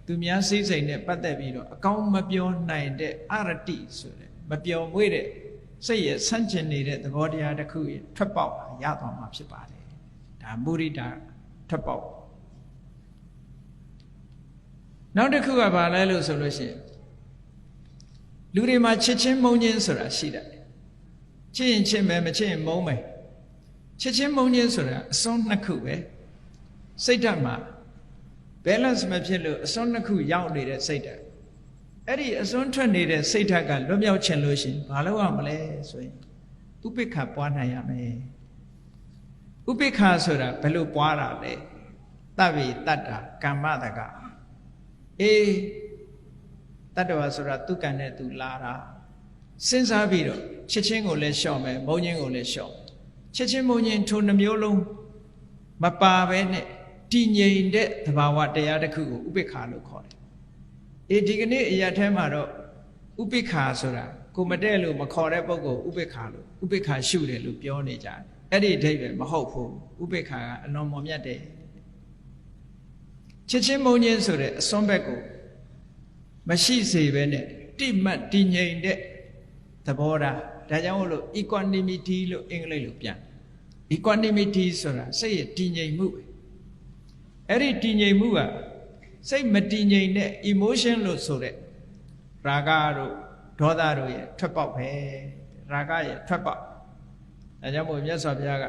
သူများစိတ်စိတ်နဲ့ပတ်သက်ပြီးတော့အကောင်းမပြောနိုင်တဲ့အရတိဆိုတဲ့မပြောမွေ့တဲ့စိတ်ရဲ့ဆန့်ကျင်နေတဲ့သဘောတရားတစ်ခုရဲ့ထွက်ပေါက်ရသွားမှာဖြစ်ပါတယ်ဒါမုဒိတာထွက်ပေါက်နောက်တစ်ခုကဘာလဲလို့ဆိုလို့ရှိရင်လူတွေမှာချစ်ချင်းမုန်းချင်းဆိုတာရှိတယ်ချစ်ရင်ချစ်မယ်မချစ်ရင်မုန်းမယ်ချစ်ချင်းမုန်းချင်းဆိုတာအစွန်းနှစ်ခုပဲစိတ်ဓာတ်မှာ balance မဖြစ်လို့အစွန်းနှစ်ခုရောက်နေတဲ့စိတ်ဓာတ်အဲ့ဒီအစွန်းထွက်နေတဲ့စိတ်ဓာတ်ကလွတ်မြောက်ခြင်းလို့ရှိရင်ဘာလုပ်ရမလဲဆိုရင်ဥပိ္ပခပွားနိုင်ရမယ်ဥပိ္ပခဆိုတာဘယ်လိုပွားတာလဲတဗ္ဗေတတ္တာကမ္မတကတတ္တဝါဆိုတာသူကံနဲ့သူလာတာစဉ်းစားပြီးတော့ချစ်ချင်းကိုလည်းလျှော့မယ်မုန်းချင်းကိုလည်းလျှော့ချစ်ချင်းမုန်းချင်းထိုနှမျိုးလုံးမပါဘဲနဲ့တည်ငြိမ်တဲ့သဘာဝတရားတစ်ခုကိုဥပိ္ပခလို့ခေါ်တယ်ဒီကနေ့အရာထဲမှာတော့ဥပိ္ပခဆိုတာကိုမတဲ့လို့မခေါ်တဲ့ပုဂ္ဂိုလ်ဥပိ္ပခလို့ဥပိ္ပခရှုတယ်လို့ပြောနေကြတယ်အဲ့ဒီအဓိပ္ပာယ်မဟုတ်ဘူးဥပိ္ပခကအလွန်မွန်မြတ်တယ်ချစ်ချင်းမုန်းချင်းဆိုတဲ့အစွန်းဘက်ကိုမရှိစေပဲနဲ့တိမှတ်တည်ငြိမ်တဲ့သဘောထားဒါကြောင့်မို့လို့ equanimity လို့အင်္ဂလိပ်လိုပြန် equanimity ဆိုတာစိတ်ရဲ့တည်ငြိမ်မှုအဲ့ဒီတည်ငြိမ်မှုကစိတ်မတည်ငြိမ်တဲ့ emotion လို့ဆိုတဲ့ရာဂတို့ဒေါသတို့ရဲ့ထွက်ပေါက်ပဲရာဂရဲ့ထွက်ပေါက်ဒါကြောင့်မို့မြတ်စွာဘုရားက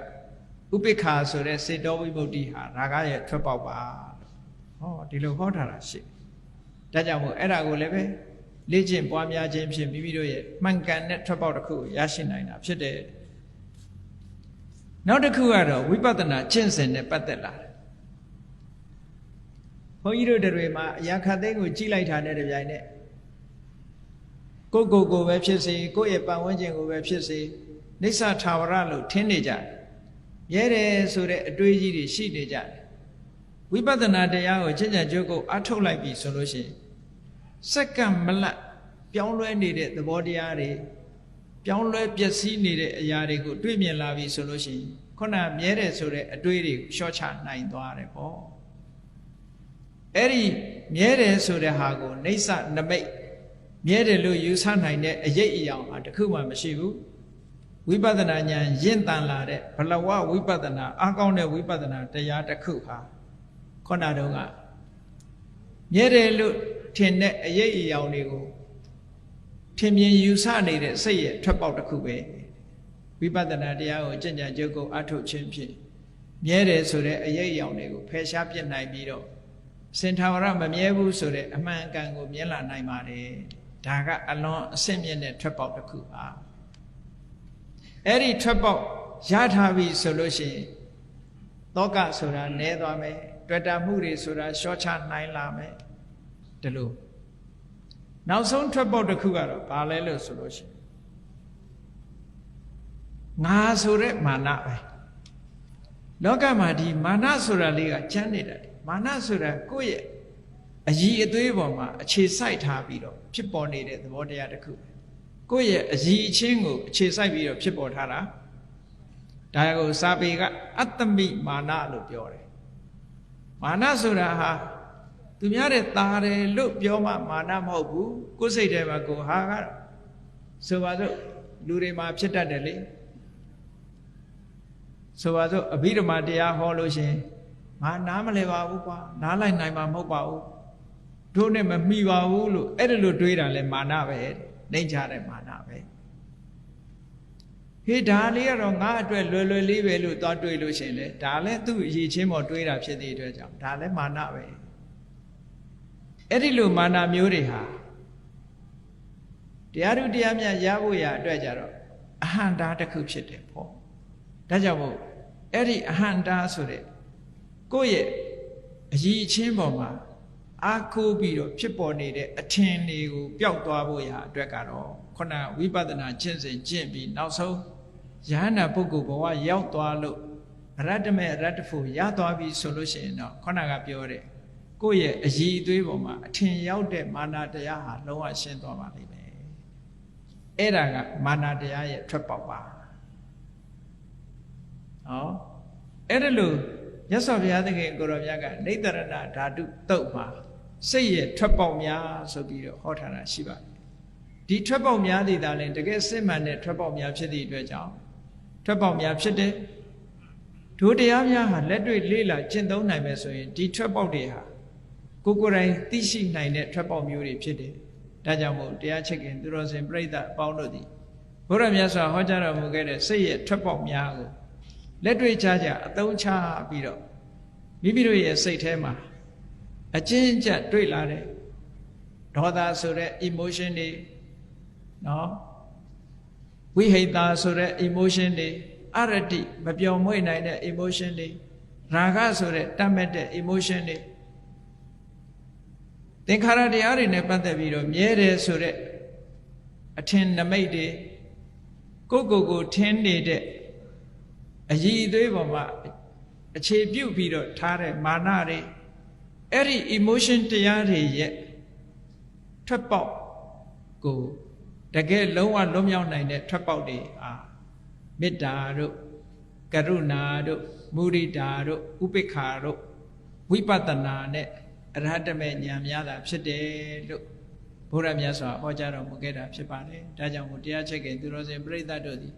ဥပိ္ပခဆိုတဲ့စေတောဝိမု ക്തി ဟာရာဂရဲ့ထွက်ပေါက်ပါဟောဒီလိုဟောထားတာရှိဒါကြောင့်မို့အဲ့ဒါကိုလည်းပဲလေ့ကျင့်ပွားများခြင်းဖြင့်မိမိတို့ရဲ့မှန်ကန်တဲ့ထွက်ပေါက်တစ်ခုကိုရရှိနိုင်တာဖြစ်တယ်နောက်တစ်ခုကတော့ဝိပဿနာကျင့်စဉ်နဲ့ပတ်သက်လာတယ်ဘုန်းကြီးတို့တွေမှာအရာခတ်သိမ်းကိုကြည့်လိုက်တာနဲ့တပြိုင်နက်ကိုပဲဖြစ်စေကိုယ့်ရဲ့ပတ်ဝန်းကျင်ကိုပဲဖြစ်စေနိစ္စထာဝရလို့ထင်နေကြတယ်ရဲတယ်ဆိုတဲ့အတွေးကြီးတွေရှိနေကြတယ်ဝိပဿနာတရားကိုကျင့်ကြံကြိုးကိုအထုတ်လိုက်ပြီဆိုလို့ရှိရင်စက္ကန့်မလတ်ပြောင်းလဲနေတဲ့သဘောတရားတွေပြောင်းလဲပျက်စီးနေတဲ့အရာတွေကိုတွေ့မြင်လာပြီဆိုလို့ရှိရင်ခုနမြဲတယ်ဆိုတဲ့အတွေးတွေကိုလျှော့ချနိုင်သွားတယ်ပေါ့အဲ့ဒီမြဲတယ်ဆိုတဲ့ဟာကိုနေဆနမိတ်မြဲတယ်လို့ယူဆနိုင်တဲ့အရေးအယောင်ဟာတခုမှမရှိဘူးဝိပဿနာဉာဏ်ရင့်တန်လာတဲ့ဘလဝဝိပဿနာအကောင်းတဲ့ဝိပဿနာတရားတစ်ခုဟာခုနတုန်းကမြဲတယ်လို့ထင်တဲ့အရေးအယောင်တွေကိုထင်မြင်ယူဆနေတဲ့စိတ်ရဲ့ထွက်ပေါက်တစ်ခုပဲဝိပဿနာတရားကိုကြင်ကြံကြုတ်ကိုအထုတ်ခြင်းဖြင့်မြဲတယ်ဆိုတဲ့အရေးအယောင်တွေကိုဖယ်ရှားပြစ်နိုင်ပြီးတော့စင်ထာဝရမမြဲဘူးဆိုတဲ့အမှန်အကန်ကိုမြင်လာနိုင်ပါတယ်ဒါကအလွန်အဆင့်မြင့်တဲ့ထွက်ပေါက်တစ်ခုပါအဲ့ဒီထွက်ပေါက်ရထားပြီဆိုလို့ရှိရင်တောကဆိုတာနည်းသွားမယ်တွေ့တာမှုတွေဆိုတာရှော့ချနိုင်လာမယ်ဒီလိုနောက်ဆုံးထွက်ပေါက်တစ်ခုကတော့ဘာလဲလို့ဆိုလို့ရှိရင်ငါဆိုတဲ့မာနပဲလောကမှာဒီမာနဆိုတာလေးကကျမ်းနေတာမာနဆိုတာကိုယ့်ရဲ့အည်အသွေးပေါ်မှာအခြေစိုက်ထားပြီးတော့ဖြစ်ပေါ်နေတဲ့သဘောတရားတစ်ခုကိုယ့်ရဲ့အည်အချင်းကိုအခြေစိုက်ပြီးတော့ဖြစ်ပေါ်ထားတာဒါကိုစာပေကအတ္တမိမာနလို့ပြောတယ်မာနဆိုတာဟာသူများတဲ့ตาတယ်လို့ပြောမှမာနမဟုတ်ဘူးကိုယ်စိတ်ထဲမှာကိုဟာကဆိုပါစို့လူတွေမှာဖြစ်တတ်တယ်လေဆိုပါစို့အဘိဓမ္မာတရားဟောလို့ရှင်ငါနားမလဲပါဘူးကွာနားလိုက်နိုင်မှာမဟုတ်ပါဘူးတို့နဲ့မမိပါဘူးလို့အဲ့ဒါလို့တွေးတာလဲမာနပဲနှိမ့်ချတဲ့မာနပဲဟေးဒါလေးကတော့ငါအတွက်လွယ်လွယ်လေးပဲလို့သွားတွေးလို့ရှင်လေဒါလည်းသူ့အရေးချင်းပေါ်တွေးတာဖြစ်တဲ့အတွက်ကြောင့်ဒါလည်းမာနပဲ အဲ့ဒီလိုမာနမျိုးတွေဟာတရားသူတရားမြတ်ရဖို့ရအတွက်ကြတော့အဟံတာတစ်ခုဖြစ်တယ်ပေါ့ဒါကြောင့်မို့အဲ့ဒီအဟံတာဆိုတဲ့ကိုယ့်ရဲ့အရည်အချင်းပေါ်မှာအားကိုးပြီးတော့ဖြစ်ပေါ်နေတဲ့အထင်တွေကိုပျောက်သွားဖို့ရအတွက်ကတော့ခုနဝိပဿနာကျင့်စဉ်ကျင့်ပြီးနောက်ဆုံးယဟနာပုဂ္ဂိုလ်ဘဝရောက်သွားလို့အရတ္တမေအရတ္တဖို့ရသွားပြီဆိုလို့ရှိရင်တော့ခုနကပြောတဲ့ကိုယ့်ရဲ့အရည်အသွေးပေါ်မှာအထင်ရောက်တဲ့မာနတရားဟာလုံးဝရှင်းသွားပါလိမ့်မယ်အဲ့ဒါကမာနတရားရဲ့ထွက်ပေါက်ပါဟောအဲ့ဒါလို့မြတ်စွာဘုရားသခင်ကိုရောမြတ်ကနိတရဏဓာတုတုတ်မှာစိတ်ရဲ့ထွက်ပေါက်များဆိုပြီးတော့ဟောထားတာရှိပါတယ်ဒီထွက်ပေါက်များသည်သာလျှင်တကယ်စစ်မှန်တဲ့ထွက်ပေါက်များဖြစ်သည့်အတွက်ကြောင့်ထွက်ပေါက်များဖြစ်တဲ့ဒုတရားများဟာလက်တွေ့လေးလာကျင့်သုံးနိုင်မယ်ဆိုရင်ဒီထွက်ပေါက်တွေဟာကိုယ်ကိုယ်တိုင်သိရှိနိုင်တဲ့ထွက်ပေါက်မျိုးတွေဖြစ်တယ်ဒါကြောင့်မို့တရားချစ်ခင်သူတော်စင်ပြိဿအပေါင်းတို့သည်ဘုရားမြတ်စွာဟောကြားတော်မူခဲ့တဲ့စိတ်ရဲ့ထွက်ပေါက်များကိုလက်တွေ့ကြကြအသုံးချပြီးတော့မိမိတို့ရဲ့စိတ်ထဲမှာအကျဉ်းကျတွေ့လာတဲ့ဒေါသဆိုတဲ့ emotion တွေနော်ဝိဟိတာဆိုတဲ့ emotion တွေအရတိမပြောင်းမွေ့နိုင်တဲ့ emotion တွေရာဂဆိုတဲ့တတ်မဲ့တဲ့ emotion တွေသင်္ခါရတရားတွေနဲ့ပတ်သက်ပြီးတော့မြဲတယ်ဆိုတဲ့အထင်နမိတ်တွေကိုထင်းနေတဲ့အရည်အသွေးပေါ်မှာအခြေပြုပြီးတော့ထားတဲ့မာနတွေအဲ့ဒီ emotion တရားတွေရဲ့ထွက်ပေါက်ကိုတကယ်လုံးဝလွတ်မြောက်နိုင်တဲ့ထွက်ပေါက်တွေမေတ္တာတို့ကရုဏာတို့မုဒိတာတို့ဥပိ္ပခာတို့ဝိပဿနာနဲ့အရဟတမေဉာဏ်များတာဖြစ်တယ်လို့ဘုရားမြတ်စွာဟောကြားတော်မူခဲ့တာဖြစ်ပါတယ်ဒါကြောင့်မို့တရားချစ်ခင်သူတော်စင်ပြိဿတို့သည်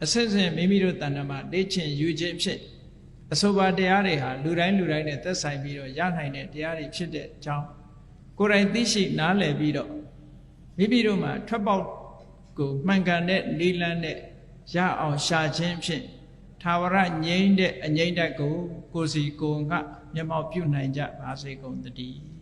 အစစ်စစ်မိမိတို့တဏ္ဍမှာလေ့ကျင့်ယူခြင်းဖြင့်အဆိုပါတရားတွေဟာလူတိုင်းနဲ့သက်ဆိုင်ပြီးတော့ရနိုင်တဲ့တရားတွေဖြစ်တဲ့အကြောင်းကိုယ်တိုင်သိရှိနားလည်ပြီးတော့မိမိတို့မှာထွက်ပေါက်ကိုမှန်ကန်တဲ့နိလန်းနဲ့ရအောင်ရှာခြင်းဖြင့်သာဝရငြိမ်းတဲ့အငြိမ့်တတ်ကိုယ်စီကိုယ်ငှမျက်မှောက်ပြုနိုင်ကြပါစေကုန်သတည်း